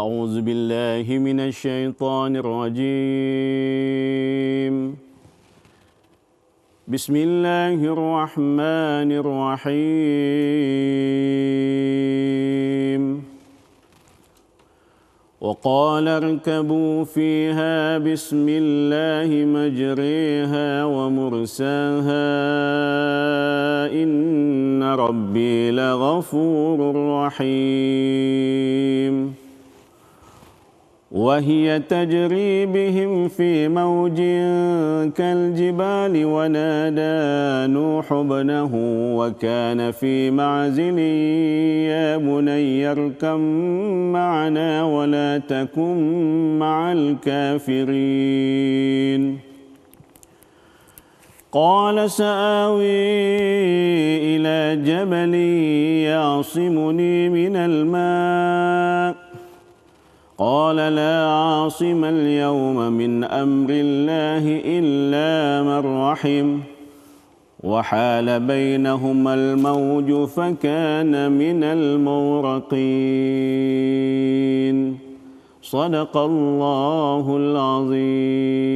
أعوذ بالله من الشيطان الرجيم بسم الله الرحمن الرحيم وقال اركبوا فيها بسم الله مجريها ومرساها إن ربي لغفور رحيم وهي تجري بهم في موج كالجبال ونادى نوح ابنه وكان في معزل يا بني اركب معنا ولا تكن مع الكافرين قال سآوي إلى جبل يعصمني من الماء قال لا عاصم اليوم من أمر الله إلا من رحم وحال بينهما الموج فكان من المغرقين صدق الله العظيم.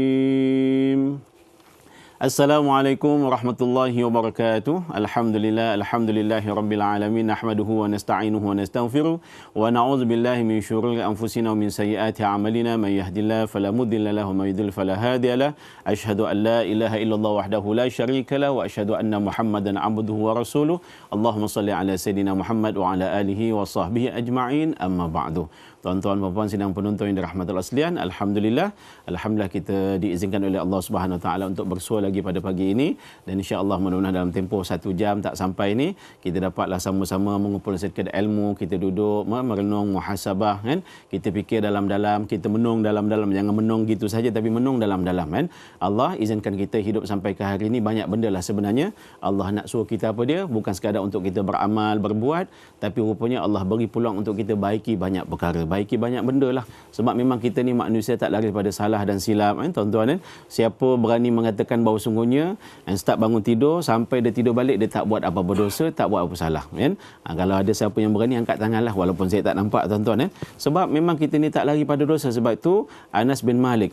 Assalamualaikum warahmatullahi wabarakatuh. Alhamdulillahi rabbil alamin. Nahmaduhu wa nasta'inuhu wa nastaghfiruh wa na'udzu billahi min syururi anfusina wa min sayyiati a'malina. May yahdihillahu fala mudilla lahu wa may yudlil fala hadiya lahu. Asyhadu an la ilaha illallah wahdahu la syarika lahu wa asyhadu anna Muhammadan 'abduhu wa rasuluh. Allahumma shalli ala sayidina Muhammad wa ala alihi wa sahbihi ajma'in. Amma ba'du. Tuan-tuan dan puan sidang penonton yang dirahmati Allah sekalian, alhamdulillah kita diizinkan oleh Allah Subhanahu Wa Taala untuk bersua lagi pada pagi ini, dan insya-Allah mudah-mudahan dalam tempoh 1 jam tak sampai ini kita dapatlah sama-sama mengumpul sedikit ilmu, kita duduk merenung, muhasabah kan, kita fikir dalam-dalam, kita menung dalam-dalam, jangan menung gitu saja tapi menung dalam-dalam kan. Allah izinkan kita hidup sampai ke hari ini, banyak benda lah sebenarnya Allah nak suruh kita apa dia, bukan sekadar untuk kita beramal, berbuat, tapi rupanya Allah beri peluang untuk kita baiki banyak perkara, baiki banyak benda lah. Sebab memang kita ni manusia tak lari pada salah dan silap kan tuan-tuan kan. Siapa berani mengatakan bahawa sungguhnya start bangun tidur sampai dia tidur balik dia tak buat apa-apa dosa, tak buat apa salah kan. Kalau ada siapa yang berani angkat tangan lah, walaupun saya tak nampak tuan-tuan kan. Sebab memang kita ni tak lari pada dosa. Sebab itu Anas bin Malik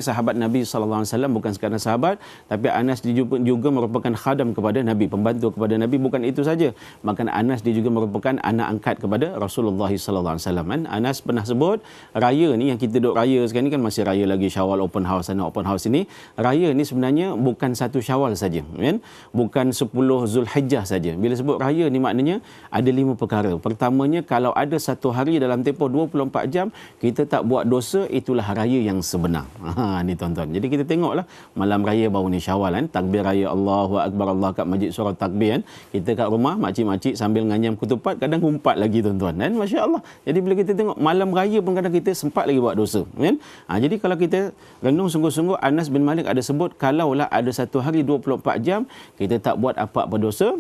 sahabat Nabi SAW, bukan sekadar sahabat, tapi Anas juga merupakan khadam kepada Nabi, pembantu kepada Nabi. Bukan itu saja, maka Anas dia juga merupakan anak angkat kepada Rasulullah SAW kan. Anas pernah sebut raya ni yang kita duduk raya sekarang ni kan, masih raya lagi Syawal, open house sana, open house ini. Raya ni sebenarnya bukan 1 Syawal saja kan, bukan 10 Zulhijjah saja. Bila sebut raya ni maknanya ada 5 perkara. Pertamanya, kalau ada satu hari dalam tempoh 24 jam kita tak buat dosa, itulah raya yang sebenar. Ni tuan-tuan. Jadi kita tengoklah malam raya baru ni Syawal kan, takbir raya Allahu Akbar, Allah kat masjid surah takbir kan. Kita kat rumah makcik-makcik sambil nganyam ketupat, kadang umpat lagi tuan-tuan kan, masya-Allah. Jadi bila kita tengok malam raya pun kadang kita sempat lagi buat dosa kan. Jadi kalau kita renung sungguh-sungguh, Anas bin Malik ada sebut kalaulah ada satu hari 24 jam kita tak buat apa-apa dosa,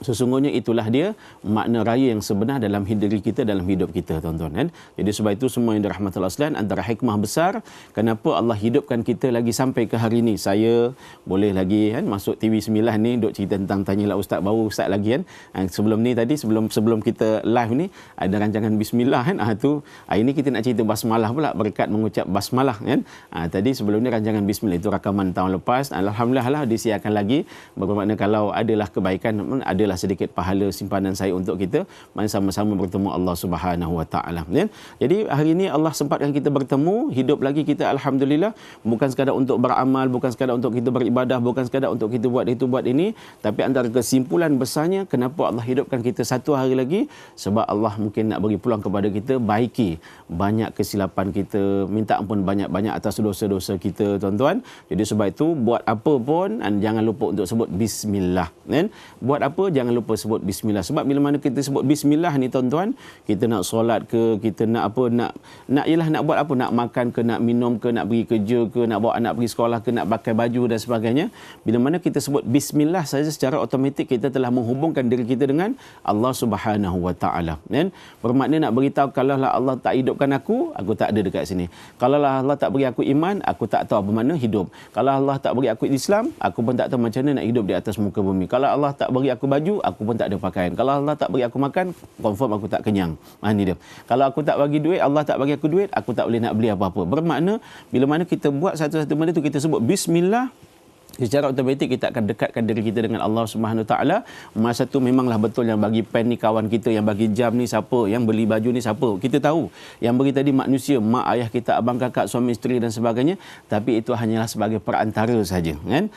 sesungguhnya itulah dia makna raya yang sebenar dalam diri kita, dalam hidup kita tuan-tuan kan. Jadi sebab itu semua yang dirahmati Allah sekalian, antara hikmah besar kenapa Allah hidupkan kita lagi sampai ke hari ini. Saya boleh lagi kan masuk TV9 ni duk cerita tentang tanyalah ustaz, baru ustaz lagi kan. Sebelum ni tadi sebelum kita live ni ada rancangan bismillah kan. Tu hari ni kita nak cerita basmalah pula, berkat mengucap basmalah kan. Tadi sebelum ni rancangan bismillah, itu rakaman tahun lepas. Alhamdulillah lah disiarkan lagi, bermakna kalau adalah kebaikan, adalah sedikit pahala simpanan saya untuk kita, mari sama-sama bertemu Allah Subhanahu Wa Taala. Jadi hari ini Allah sempatkan kita bertemu, hidup lagi kita alhamdulillah, bukan sekadar untuk beramal, bukan sekadar untuk kita beribadah, bukan sekadar untuk kita buat itu buat ini, tapi antara kesimpulan besarnya kenapa Allah hidupkan kita satu hari lagi, sebab Allah mungkin nak beri peluang kepada kita baiki banyak kesilapan kita, minta ampun banyak-banyak atas dosa-dosa kita tuan-tuan. Jadi sebab itu buat apa pun jangan lupa untuk sebut bismillah kan. Buat apa jangan lupa sebut bismillah. Sebab bila mana kita sebut bismillah ni tuan-tuan, kita nak solat ke, kita nak apa, nak ialah nak buat apa, nak makan ke, nak minum ke, nak pergi kerja ke, nak bawa anak pergi sekolah ke, nak pakai baju dan sebagainya. Bila mana kita sebut bismillah saja, secara automatik kita telah menghubungkan diri kita dengan Allah Subhanahu Wa Taala kan. Bermakna nak beritahu kalaulah Allah tak hidupkan aku tak ada dekat sini. Kalaulah Allah tak beri aku iman, aku tak tahu apa makna hidup. Kalau Allah tak beri aku Islam, aku pun tak tahu macam mana nak hidup di atas muka bumi. Kalau Allah tak beri aku baju, baju, aku pun tak ada pakaian. Kalau Allah tak bagi aku makan, confirm aku tak kenyang. Ini dia. Kalau aku tak bagi duit, Allah tak bagi aku duit, aku tak boleh nak beli apa-apa. Bermakna bila mana kita buat satu-satu benda tu, kita sebut bismillah, secara automatik kita akan dekatkan diri kita dengan Allah Subhanahu Taala. Masa tu memanglah betul yang bagi pen ni kawan kita, yang bagi jam ni siapa, yang beli baju ni siapa. Kita tahu yang beri tadi manusia, mak ayah kita, abang kakak, suami isteri dan sebagainya, tapi itu hanyalah sebagai perantara saja, kan?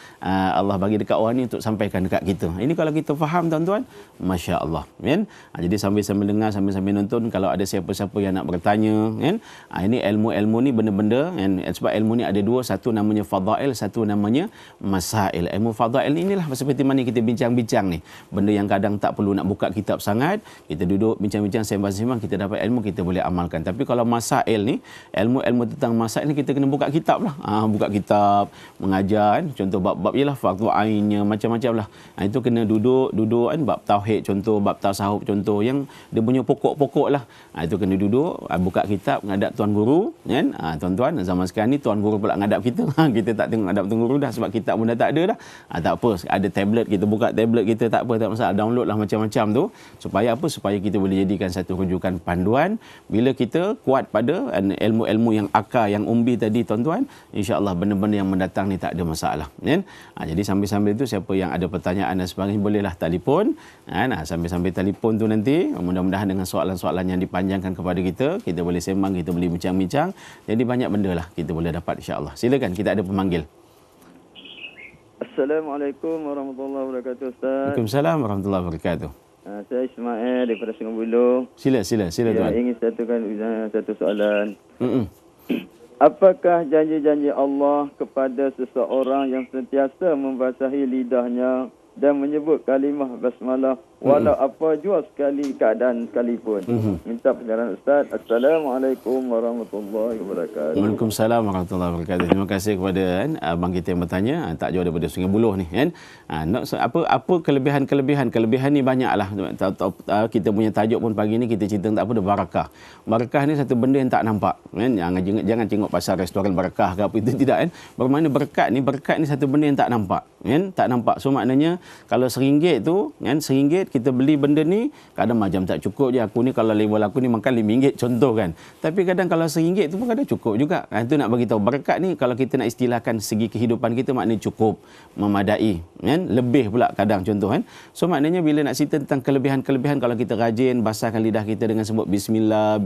Allah bagi dekat orang ni untuk sampaikan dekat kita. Ini kalau kita faham tuan-tuan, masya-Allah, kan? Jadi sambil-sambil dengar, sambil-sambil nonton, kalau ada siapa-siapa yang nak bertanya, kan? Ini ilmu-ilmu ni benda-benda, kan? Sebab ilmu ni ada dua, satu namanya fadail, satu namanya masail. Ilmu fadail ni inilah seperti mana kita bincang-bincang ni. Benda yang kadang tak perlu nak buka kitab sangat, kita duduk bincang-bincang, sembang-sembang, kita dapat ilmu, kita boleh amalkan. Tapi kalau masail ni, ilmu-ilmu tentang masail ni, kita kena buka kitab lah. Buka kitab, mengajar, kan? Contoh bab-bab ialah fardu ainnya, macam-macam lah. Itu kena duduk kan, bab tauhid contoh, bab tasawuf contoh, yang dia punya pokok-pokok lah. Itu kena duduk, buka kitab, ngadap tuan guru, kan? Tuan-tuan, zaman sekarang ni tuan guru pula ngadap kita. Kita tak tengok ngadap tuan guru dah, sebab kita pun dah tak ada dah. Tak apa, ada tablet, kita buka tablet kita, tak apa, tak masalah, download lah macam-macam tu. Supaya apa? Supaya kita boleh jadikan satu rujukan panduan. Bila kita kuat pada ilmu-ilmu yang akar, yang umbi tadi tuan-tuan, insya-Allah benda-benda yang mendatang ni tak ada masalah, kan? Jadi sambil-sambil tu, siapa yang ada pertanyaan dan sebagainya, bolehlah telefon, kan? Sambil-sambil telefon tu nanti, mudah-mudahan dengan soalan-soalan yang dipanjangkan kepada kita boleh sembang, kita boleh bincang-bincang. Jadi banyak benda lah kita boleh dapat, insya-Allah. Silakan, kita ada pemanggil. Assalamualaikum warahmatullahi wabarakatuh, Ustaz. Waalaikumsalam warahmatullahi wabarakatuh. Saya Ismail daripada Sungai Buloh. Sila tuan. Ingin satu soalan. Apakah janji-janji Allah kepada seseorang yang sentiasa membasahi lidahnya dan menyebut kalimah basmalah walau apa jua sekali keadaan sekalipun? Minta penjelasan Ustaz. Assalamualaikum warahmatullahi wabarakatuh. Waalaikumsalam warahmatullahi wabarakatuh. Terima kasih kepada abang kita yang bertanya, tak jauh daripada Sungai Buloh ni, kan? Apa kelebihan ni banyaklah. Kita punya tajuk pun pagi ni kita cerita tentang apa? Barakah. Barakah ni satu benda yang tak nampak, kan? Jangan tengok pasal restoran barakah ke apa, itu tidak, kan? Bermakna berkat ni satu benda yang tak nampak, kan? Tak nampak. So maknanya kalau RM1 tu, kan, RM1 kita beli benda ni, kadang macam tak cukup je. Aku ni kalau level aku ni makan RM5 contoh, kan. Tapi kadang kalau RM1 tu pun kadang cukup juga. Itu nak bagi tahu berkat ni, kalau kita nak istilahkan segi kehidupan kita, maknanya cukup, memadai, kan. Lebih pula kadang contoh, kan. So maknanya bila nak cerita tentang kelebihan-kelebihan, kalau kita rajin basahkan lidah kita dengan sebut bismillah,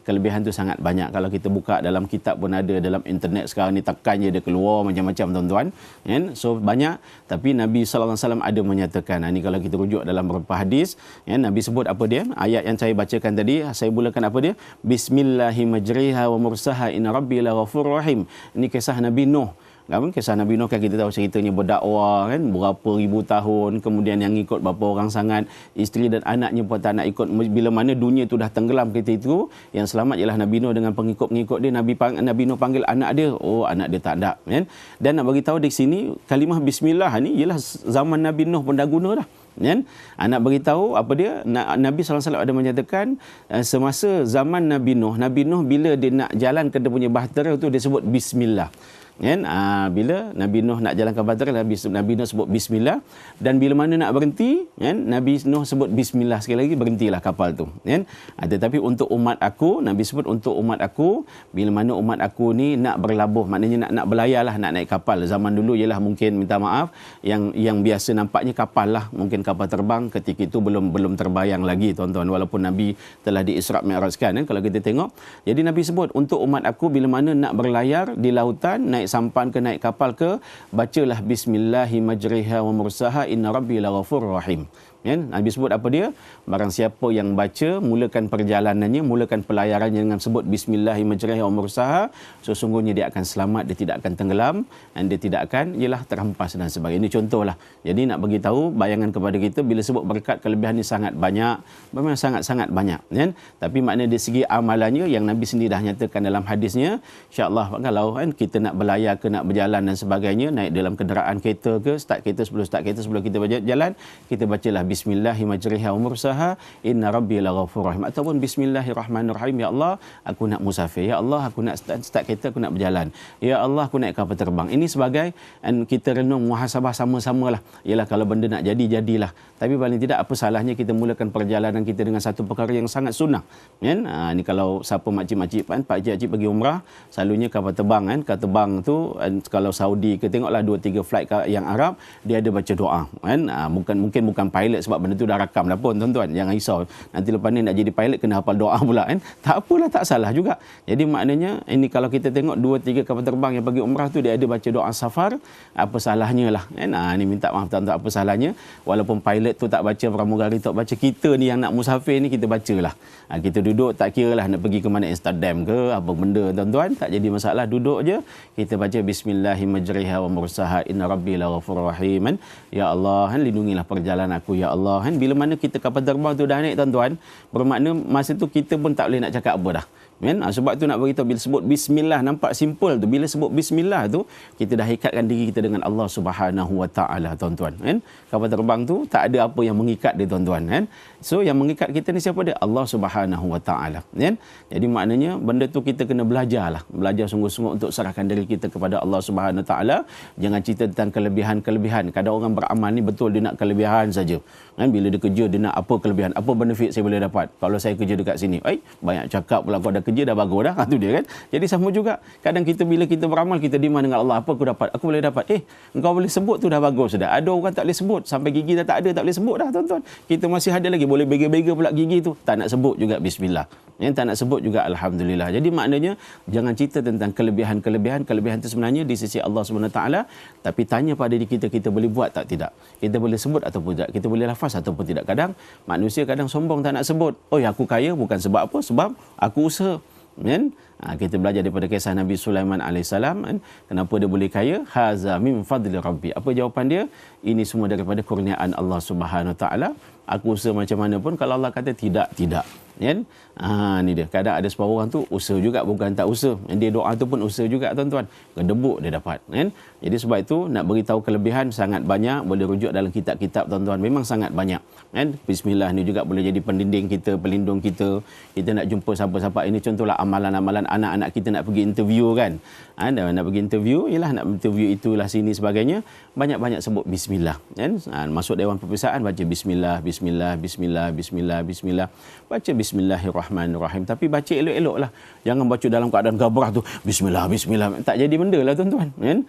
kelebihan tu sangat banyak. Kalau kita buka dalam kitab pun ada, dalam internet sekarang ni tekan je dia keluar macam-macam tuan-tuan, kan. So banyak, tapi Nabi sallallahu alaihi wasallam ada menyatakan, ini kalau kita rujuk dalam beberapa hadis, kan, Nabi sebut apa dia? Ayat yang saya bacakan tadi, saya mulakan apa dia? Bismillahirrahmanirrahim wa mursaha inna rabbi laghafurur rahim. Ini kisah Nabi Nuh. Kisah Nabi Nuh kan kita tahu ceritanya, berdakwah, kan, berapa ribu tahun, kemudian yang ikut berapa orang sangat, isteri dan anaknya pun tak nak ikut. Bila mana dunia tu dah tenggelam ketika itu, yang selamat ialah Nabi Nuh dengan pengikut-pengikut dia. Nabi Nuh panggil anak dia, anak dia tak ada, kan. Dan nak bagi tahu di sini kalimah bismillah ni ialah zaman Nabi Nuh pun dah guna dah, kan. Nak beritahu apa dia, Nabi SAW ada menyatakan semasa zaman Nabi Nuh bila dia nak jalan ke dia punya bahtera tu, dia sebut bismillah, kan. Bila Nabi Nuh nak jalan ke bahtera, Nabi Nuh sebut bismillah, dan bila mana nak berhenti, kan, Nabi Nuh sebut bismillah sekali lagi, berhentilah kapal tu, kan. Tetapi untuk umat aku, Nabi sebut untuk umat aku, bila mana umat aku ni nak berlabuh, maknanya nak berlayar lah, nak naik kapal. Zaman dulu ialah mungkin, minta maaf, yang biasa nampaknya kapal lah, mungkin kapal terbang. Ketika itu belum terbayang lagi tuan-tuan, walaupun Nabi telah di-Isra' Mi'rajkan, kan, kalau kita tengok. Jadi Nabi sebut untuk umat aku bila mana nak berlayar di lautan, naik sampan ke, naik kapal ke, bacalah bismillahi majriha wa mursaha inna rabbi laghafurur rahim. Kan? Nabi sebut apa dia? Barang siapa yang baca, mulakan perjalanannya, mulakan pelayarannya dengan sebut bismillahi majriha wa mursaha, sesungguhnya dia akan selamat, dia tidak akan tenggelam, dan dia tidak akan terhempas dan sebagainya. Ini contohlah. Jadi nak bagi tahu bayangan kepada kita, bila sebut berkat, kelebihan ni sangat banyak, memang sangat-sangat banyak, kan? Tapi makna dari segi amalannya yang Nabi sendiri dah nyatakan dalam hadisnya, insya-Allah kalau, kan, kita nak berlayar ke, nak berjalan dan sebagainya, naik dalam kenderaan kereta ke, start kereta sebelum kita berjalan, kita bacalah bismillahi majriha wa mursaha inna rabbi laghafurur rahim, ataupun bismillahirrahmanirrahim, ya Allah aku nak musafir, ya Allah aku nak start kereta, aku nak berjalan, ya Allah aku naik kapal terbang. Ini sebagai kita renung muhasabah sama-samalah. Ialah kalau benda nak jadi, jadilah. Tapi paling tidak apa salahnya kita mulakan perjalanan kita dengan satu perkara yang sangat sunnah, kan? Ni kalau siapa makcik-makcik kan, pak cik pergi umrah, selalunya kapal terbang kan, kapal terbang tu kalau Saudi ke, tengoklah 2-3 flight yang Arab, dia ada baca doa kan. Mungkin bukan pilot sebab benda tu dah rakam dah pun, tuan-tuan jangan risau nanti lepas ni nak jadi pilot kena hafal doa pula kan. Tak apalah, tak salah juga. Jadi maknanya ini kalau kita tengok 2-3 kapal terbang yang pergi umrah tu dia ada baca doa safar, apa salahnya lah kan. Ni minta maaf tuan-tuan, apa salahnya walaupun pilot tu tak baca, pramugari tak baca, kita ni yang nak musafir ni kita bacalah. Kita duduk tak kira lah nak pergi ke mana, Amsterdam ke apa benda, tuan-tuan tak jadi masalah, duduk je kita baca bismillahirrahmanirrahim wa mursaha inna rabbi laghafurur rahim. Ya Allah kan, lindungilah perjalanan aku ya Allah kan. Bila mana kita kapal terbang tu dah naik, tuan-tuan, bermakna masa tu kita pun tak boleh nak cakap apa dah kan. Sebab tu nak beritahu, bila sebut bismillah, nampak simple tu, bila sebut bismillah tu kita dah ikatkan diri kita dengan Allah Subhanahu wa taala, tuan-tuan kan. Kapal terbang tu tak ada apa yang mengikat dia, tuan-tuan kan. So yang mengikat kita ni siapa dia? Allah Subhanahu wa taala kan. Jadi maknanya benda tu kita kena belajarlah, belajar sungguh-sungguh untuk serahkan diri kita kepada Allah Subhanahu wa taala. Jangan cerita tentang kelebihan-kelebihan. Kadang orang beramal ni betul dia nak kelebihan saja kan. Bila dia kerja dia nak apa kelebihan, apa benefit saya boleh dapat kalau saya kerja dekat sini. Banyak cakap pula, kau dah kerja dah bagus dah. Tu dia kan. Jadi sama juga. Kadang kita bila kita beramal, kita demand dengan Allah, apa aku dapat? Aku boleh dapat. Engkau boleh sebut tu dah bagus dah. Ada orang tak boleh sebut, sampai gigi dah tak ada, tak boleh sebut dah, tuan-tuan. Kita masih ada lagi, boleh bega-bega pula gigi tu. Tak nak sebut juga bismillah. Tak nak sebut juga alhamdulillah. Jadi maknanya jangan cerita tentang kelebihan-kelebihan. Kelebihan itu sebenarnya di sisi Allah SWT. Tapi tanya pada diri kita, kita boleh buat tak tidak? Kita boleh sebut ataupun tidak? Kita boleh lafaz ataupun tidak? Kadang manusia kadang sombong tak nak sebut. Aku kaya bukan sebab apa? Sebab aku usaha. Kan? Kita belajar daripada kisah Nabi Sulaiman AS kan? Kenapa dia boleh kaya? Haza min fadli rabbi. Apa jawapan dia? Ini semua daripada kurniaan Allah Subhanahu Wa Taala. Aku usaha macam mana pun, kalau Allah kata tidak kan. Ni dia. Kadang ada sebahagian orang tu usaha juga, bukan tak usaha. Dia doa tu pun usaha juga, tuan-tuan. Kedebuk dia dapat kan. Jadi sebab itu nak beritahu kelebihan sangat banyak, boleh rujuk dalam kitab-kitab, tuan-tuan, memang sangat banyak kan. Bismillah ni juga boleh jadi pendinding kita, pelindung kita. Kita nak jumpa siapa-siapa, ini contohlah amalan-amalan anak-anak kita nak pergi interview kan. Nak pergi interview, ialah nak interview itulah sini sebagainya, banyak-banyak sebut bismillah kan. Masuk dewan peperiksaan baca bismillah, bismillah, bismillah, bismillah, bismillah. Baca bismillahirrahmanirrahim, tapi baca elok-eloklah. Jangan baca dalam keadaan gabrah tu bismillah, bismillah. Tak jadi benda lah, tuan-tuan kan.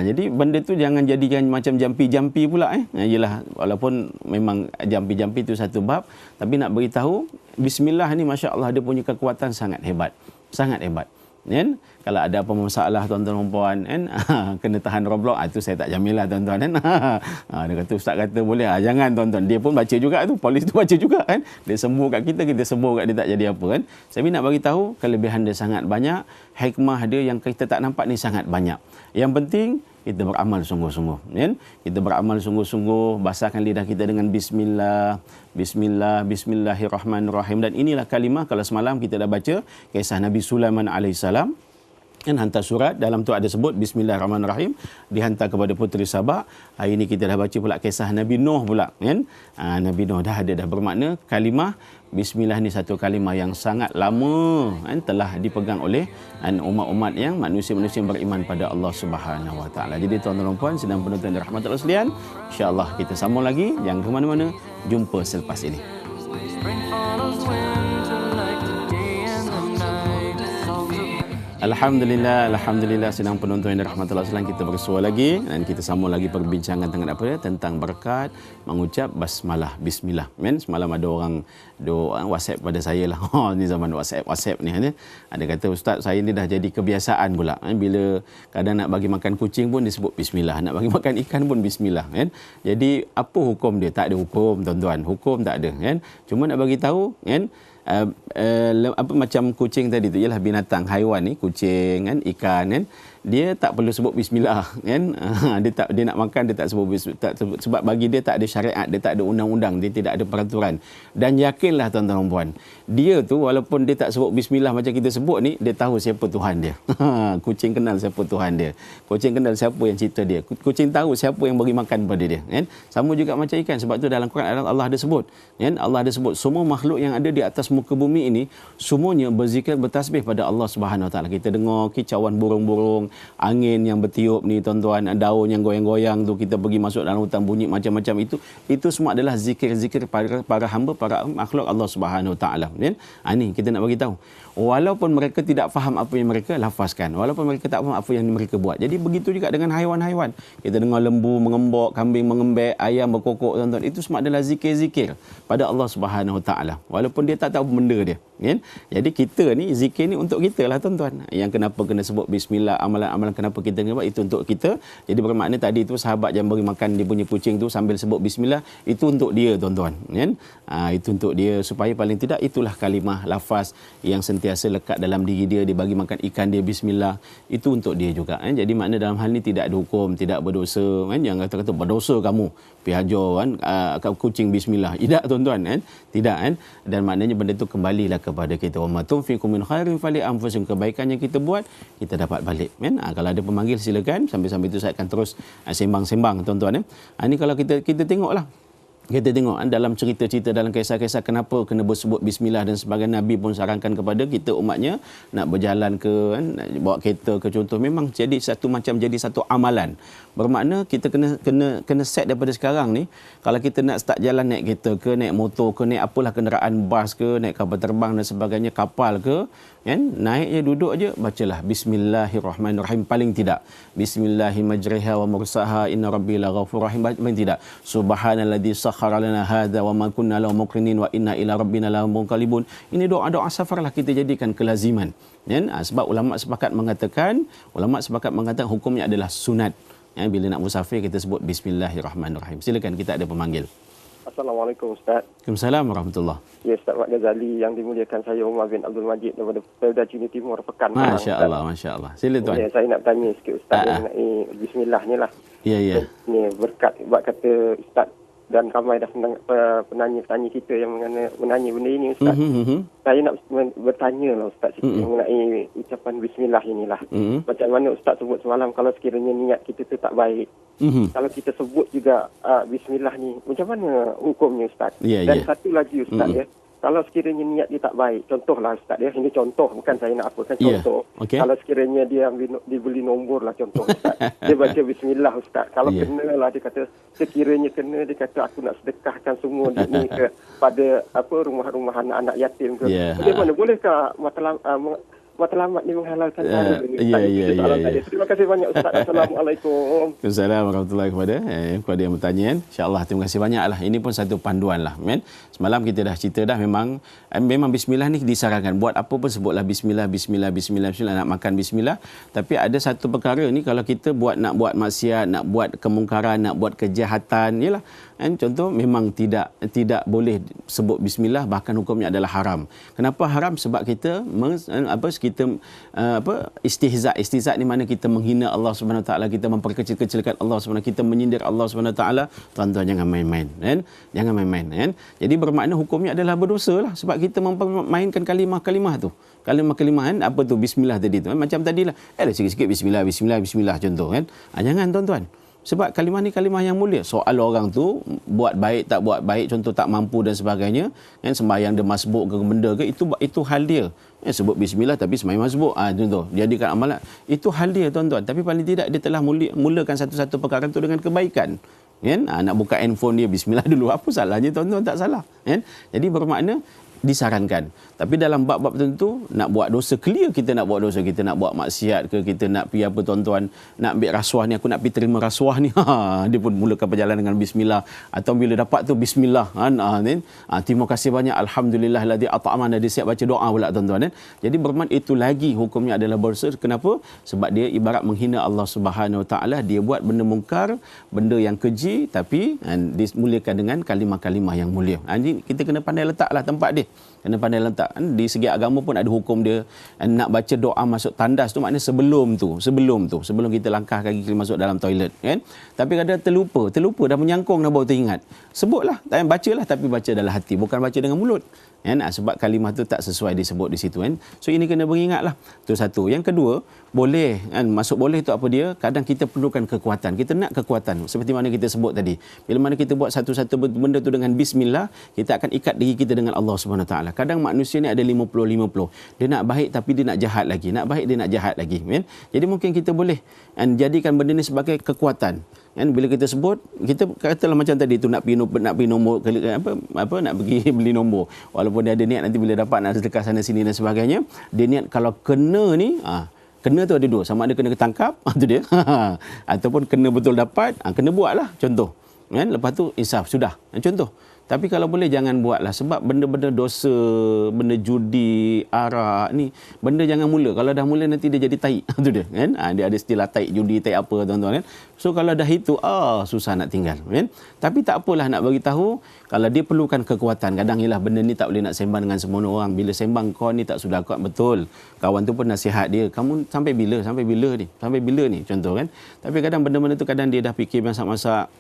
Jadi benda tu jangan jadikan macam jampi-jampi pula Yalah, walaupun memang jampi-jampi tu satu bab, tapi nak beritahu bismillah ni masya-Allah dia punya kekuatan sangat hebat. Sangat hebat. Kan? Kalau ada apa masalah, tuan-tuan dan puan kan, kena tahan Roblox, itu saya tak jamin lah, tuan-tuan kan. Dia kata, ustaz kata boleh, jangan, tuan-tuan. Dia pun baca juga tu, polis tu baca juga kan. Dia sembuh kat kita sembuh kat dia, tak jadi apa kan. Saya nak bagi tahu kelebihan dia sangat banyak, hikmah dia yang kita tak nampak ni sangat banyak. Yang penting kita beramal sungguh-sungguh kan. Kita beramal sungguh-sungguh, basahkan lidah kita dengan bismillah, bismillah, bismillahirrahmanirrahim. Dan inilah kalimah, kalau semalam kita dah baca kisah Nabi Sulaiman alaihissalam kan, hantar surat, dalam tu ada sebut bismillahirrahmanirrahim, dihantar kepada Puteri Sabah. Hari ini kita dah baca pula kisah Nabi Nuh pula kan. Nabi Nuh dah bermakna kalimah bismillah ni satu kalimah yang sangat lama kan, telah dipegang oleh umat-umat yang manusia-manusia yang beriman pada Allah Subhanahu Wa Taala. Jadi tuan-tuan dan puan sedang penonton dirahmati Allah sekalian, insya-Allah kita sambung lagi, jangan ke mana-mana, jumpa selepas ini. Alhamdulillah, Alhamdulillah, sedang penonton yang dirahmati Allah sekalian, kita bersua lagi dan kita sambung lagi perbincangan tentang apa dia? Tentang berkat mengucap basmalah, bismillah. Semalam ada orang WhatsApp pada saya lah. Ni zaman WhatsApp ni kan. Ada kata, ustaz, saya ni dah jadi kebiasaan pula. Bila kadang nak bagi makan kucing pun disebut bismillah, nak bagi makan ikan pun bismillah kan. Jadi apa hukum dia? Tak ada hukum, tuan-tuan. Hukum tak ada kan. Cuma nak bagi tahu kan, apa macam kucing tadi tu, ialah binatang haiwan ni, kucing kan, ikan kan, dia tak perlu sebut bismillah kan. Dia nak makan dia tak sebut bismillah, sebab bagi dia tak ada syariat, dia tak ada undang-undang, dia tidak ada peraturan. Dan yakinlah tuan-tuan dan puan, dia tu walaupun dia tak sebut bismillah macam kita sebut ni, dia tahu siapa Tuhan dia. Kucing kenal siapa Tuhan dia. Kucing kenal siapa yang cipta dia. Kucing tahu siapa yang beri makan kepada dia kan. Sama juga macam ikan, sebab tu dalam Quran Allah ada sebut kan, Allah ada sebut semua makhluk yang ada di atas muka bumi ini semuanya berzikir bertasbih pada Allah Subhanahu Wa Taala. Kita dengar kicauan burung-burung, angin yang bertiup ni tuan-tuan, daun yang goyang-goyang tu, kita pergi masuk dalam hutan bunyi macam-macam itu semua adalah zikir-zikir para hamba, para makhluk Allah Subhanahu Wa Taala kan. Ni kita nak bagi tahu, walaupun mereka tidak faham apa yang mereka lafazkan, walaupun mereka tak faham apa yang mereka buat. Jadi begitu juga dengan haiwan-haiwan. Kita dengar lembu mengembok, kambing mengembek, ayam berkokok tuan-tuan, itu semua adalah zikir-zikir pada Allah Subhanahu Wa Taala, walaupun dia tak tahu benda dia kan. Jadi kita ni zikir ni untuk kita lah tuan-tuan. Yang kenapa kena sebut bismillah, amalan-amalan kenapa kita kena buat itu untuk kita. Jadi bermakna tadi tu sahabat yang beri makan dia punya kucing tu sambil sebut bismillah, itu untuk dia tuan-tuan kan. Itu untuk dia, supaya paling tidak itulah kalimah lafaz yang sentiasa lekat dalam diri dia. Dia bagi makan ikan dia bismillah, itu untuk dia juga kan. Jadi makna dalam hal ni tidak ada hukum, tidak berdosa kan. Yang kata-kata berdosa kamu pihaja kan kucing bismillah, tidak tuan-tuan kan, tidak kan. Dan maknanya benda tu kembalilah kepada kita. Wa ma tunfiqu min khairin fali anfusikum, kebaikan yang kita buat kita dapat balik kan. Kalau ada pemanggil silakan, sambil-sambil itu saya akan terus sembang-sembang tuan-tuan. Ini kalau kita tengoklah, kita tengok dalam cerita-cerita, dalam kisah-kisah kenapa kena bersebut bismillah dan sebagainya. Nabi pun sarankan kepada kita umatnya nak berjalan ke kan, bawa kereta ke contoh, memang jadi satu amalan. Bermakna kita kena set daripada sekarang ni. Kalau kita nak start jalan naik kereta ke, naik motor ke, naik apalah kenderaan bas ke, naik kapal terbang dan sebagainya, kapal ke kan, naik je, duduk je, bacalah bismillahirrahmanirrahim paling tidak. Bismillahirrahmanirrahim wa mursaha inna rabbi laghafurur rahim paling tidak. Subhanalladzi sakhkhara lana hadza wa ma kunna lahu muqrinin wa inna ila rabbina lamunqalibun. Ini doa-doa safarlah kita jadikan kelaziman. Kan? Sebab ulama sepakat mengatakan hukumnya adalah sunat. Bila nak musafir kita sebut bismillahirrahmanirrahim. Silakan, kita ada pemanggil. Assalamualaikum Ustaz. Waalaikumsalam warahmatullahi. Ya Ustaz Mak Ghazali yang dimuliakan, saya Umar bin Abdul Majid daripada Pelda Cina Timur, Pekan. Masya-Allah, masya-Allah. Sila tuan. Ya, saya nak bertanya sikit Ustaz mengenai bismillah ni lah. Ya, ya. Ni berkat buat kata Ustaz dan ramai dah penanya-penanya kita yang menanya benda ini Ustaz. Saya nak bertanya lah Ustaz mengenai ucapan bismillah inilah. Macam mana Ustaz sebut semalam, kalau sekiranya niat kita tu tak baik, kalau kita sebut juga bismillah ni, macam mana hukumnya Ustaz? Dan satu lagi Ustaz ya, kalau sekiranya niat dia tak baik, contohlah Ustaz ya, ini contoh, bukan saya nak apakan contoh. Kalau sekiranya dia dibeli nombor lah contoh Ustaz, dia baca bismillah Ustaz, kalau kena lah, dia kata sekiranya kena, dia kata aku nak sedekahkan semua ni kepada rumah-rumah anak-anak yatim ke. Bagaimana, bolehkah matlamat ni menghalalkan cara ini? Terima kasih banyak Ustaz. Assalamualaikum. Waalaikumsalam warahmatullahi kepada yang bertanya. InsyaAllah terima kasih banyaklah. Ini pun satu panduan lah. Semalam kita dah cerita dah, memang bismillah ni disarankan. Buat apa pun sebutlah bismillah, nak makan bismillah. Tapi ada satu perkara ni, kalau kita nak buat maksiat, nak buat kemungkaran, nak buat kejahatan, yalah. Contoh memang tidak boleh sebut bismillah, bahkan hukumnya adalah haram. Kenapa haram? Sebab kita istihza ni mana kita menghina Allah Subhanahu Wa Taala, kita memperkecil-kecilkan Allah Subhanahu, kita menyindir Allah Subhanahu Wa Taala. Tuan-tuan jangan main-main kan? Jangan main-main kan? Jadi bermakna hukumnya adalah berdosa lah, sebab kita mempermainkan kalimah-kalimah tu. Kalimah-kalimah kan? Apa tu bismillah tadi tu? Macam tadilah sikit-sikit bismillah contoh kan? Jangan tuan-tuan. Sebab kalimah ni kalimah yang mulia. Soal orang tu buat baik tak buat baik, contoh tak mampu dan sebagainya, kan, sembahyang dia masbuk ke benda ke, itu hal dia. Sebut bismillah tapi sembahyang masbuk, contoh jadikan amalan, itu hal dia tuan-tuan. Tapi paling tidak dia telah mulakan satu-satu perkara tu dengan kebaikan. Kan? Nak buka handphone dia bismillah dulu, apa salahnya tuan-tuan? Tak salah. Kan? Jadi bermakna disarankan. Tapi dalam bab-bab tertentu, nak buat dosa, clear kita nak buat dosa, kita nak buat maksiat ke, kita nak pergi apa tuan-tuan, nak ambil rasuah ni, aku nak pergi terima rasuah ni, dia pun mulakan perjalanan dengan bismillah, atau bila dapat tu bismillah, terima kasih banyak, alhamdulillahilladzi at'amana, dia siap baca doa pula tuan-tuan. Jadi bermakna itu lagi hukumnya adalah berdosa. Kenapa? Sebab dia ibarat menghina Allah Subhanahu Wa Taala, dia buat benda mungkar, benda yang keji, tapi dimuliakan dengan kalimah-kalimah yang mulia. Ini kita kena pandai letaklah tempat dia. Kena pandai letak. Di segi agama pun ada hukum dia. Nak baca doa masuk tandas tu maknanya sebelum kita langkah kaki kita masuk dalam toilet, kan? Tapi kadang terlupa dah menyangkung dah baru teringat. Sebutlah, bacalah, tapi baca dalam hati, bukan baca dengan mulut. Kan? Sebab kalimah tu tak sesuai disebut di situ, kan? So ini kena beringatlah. Tu satu. Yang kedua, boleh, kan? Masuk boleh tu apa dia? Kadang kita perlukan kekuatan. Kita nak kekuatan. Seperti mana kita sebut tadi. Bila mana kita buat satu-satu benda tu dengan bismillah, kita akan ikat diri kita dengan Allah Subhanahu Wa Taala. Kadang manusia ni ada 50-50. Dia nak baik tapi dia nak jahat lagi. Nak baik dia nak jahat lagi, kan? Jadi mungkin kita boleh jadikan benda ni sebagai kekuatan. Kan, bila kita sebut, kita katalah macam tadi tu nak pergi nombor nak pergi beli nombor, walaupun dia ada niat nanti bila dapat nak sedekah sana sini dan sebagainya, dia niat kalau kena ni, kena tu ada dua, sama ada kena ketangkap, tu dia ataupun kena betul dapat, kena buatlah, contoh, kan? Lepas tu insaf sudah, contoh. Tapi kalau boleh jangan buatlah, sebab benda-benda dosa, benda judi, arak ni, benda jangan mula. Kalau dah mula nanti dia jadi taik. Tu dia, kan? Dia ada istilah taik judi, taik apa, tuan-tuan, kan? So kalau dah itu, susah nak tinggal, kan? Tapi tak apalah nak bagi tahu, kalau dia perlukan kekuatan. Kadang ialah benda ni tak boleh nak sembang dengan semua orang. Bila sembang kau ni tak sudah kuat betul. Kawan tu pun nasihat dia, kamu sampai bila ni, contoh, kan? Tapi kadang benda-benda tu kadang dia dah fikir masak-masak.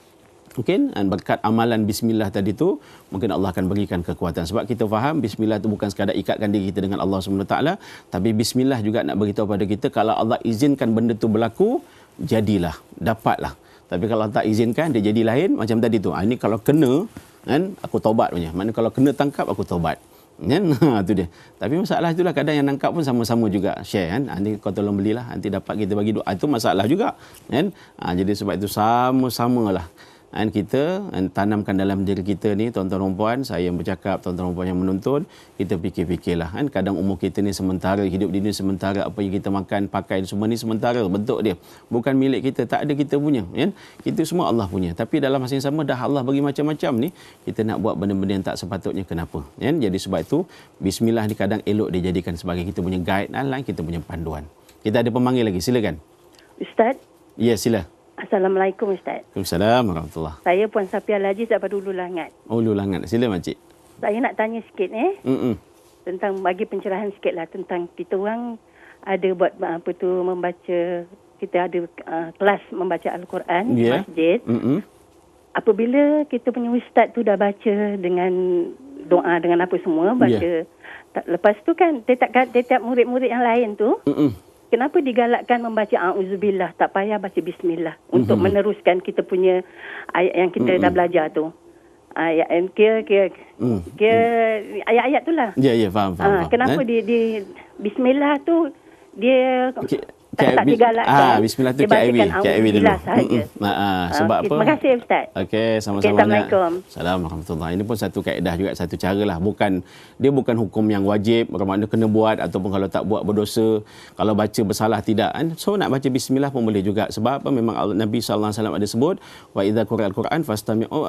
Mungkin berkat amalan bismillah tadi tu, mungkin Allah akan berikan kekuatan. Sebab kita faham bismillah tu bukan sekadar ikatkan diri kita dengan Allah SWT, tapi bismillah juga nak beritahu pada kita, kalau Allah izinkan benda tu berlaku, jadilah, dapatlah. Tapi kalau tak izinkan, dia jadi lain. Macam tadi tu, ini kalau kena, kan, aku taubat punya. Maknanya kalau kena tangkap, aku taubat. Kan? Tu dia. Tapi masalah itulah, kadang yang nangkap pun sama-sama juga share, kan? Nanti kau tolong belilah, nanti dapat kita bagi doa. Itu masalah juga, kan? Jadi sebab itu sama-samalah, dan kita tanamkan dalam diri kita ni, tuan-tuan dan puan, saya yang bercakap, tuan-tuan dan puan yang menonton, kita fikir-fikirlah, kan? Kadang umur kita ni sementara, hidup di dunia sementara, apa yang kita makan, pakai semua ni sementara, bentuk dia bukan milik kita, tak ada kita punya, kan? Kita semua Allah punya. Tapi dalam masa yang sama dah Allah bagi macam-macam ni, kita nak buat benda-benda yang tak sepatutnya, kenapa, kan? Jadi sebab itu bismillah ni kadang elok dijadikan sebagai kita punya guide, kita punya panduan. Kita ada pemanggil lagi, silakan Ustaz. Ya, sila. Assalamualaikum Ustaz. Waalaikumsalam warahmatullahi. Saya Puan Safiah Al-Aziz daripada Ulu Langat. Ulu Langat. Sila makcik. Saya nak tanya sikit tentang bagi pencerahan sikitlah tentang kita orang ada buat membaca, kita ada kelas membaca Al-Quran di masjid. Apabila kita punya ustaz tu dah baca dengan doa dengan apa semua baca, lepas tu kan tiap murid-murid yang lain tu kenapa digalakkan membaca auzubillah, tak payah baca bismillah untuk meneruskan kita punya ayat yang kita dah belajar tu. Ayat ayat-ayat tu lah. Ya, faham. Kenapa di bismillah tu dia tak digalakkan. Bismillah tu KIV dulu. Sebab apa? Terima kasih Ustaz. Okey, sama-sama. Assalamualaikum. Assalamualaikum warahmatullahi. Ini pun satu kaedah juga, satu caralah. Dia bukan hukum yang wajib, bermakna kena buat, ataupun kalau tak buat berdosa, kalau baca bersalah tidak. So nak baca bismillah pun boleh juga. Sebab apa? Memang Nabi sallallahu alaihi wasallam ada sebut, wa idza quri'al Quran fastami'u,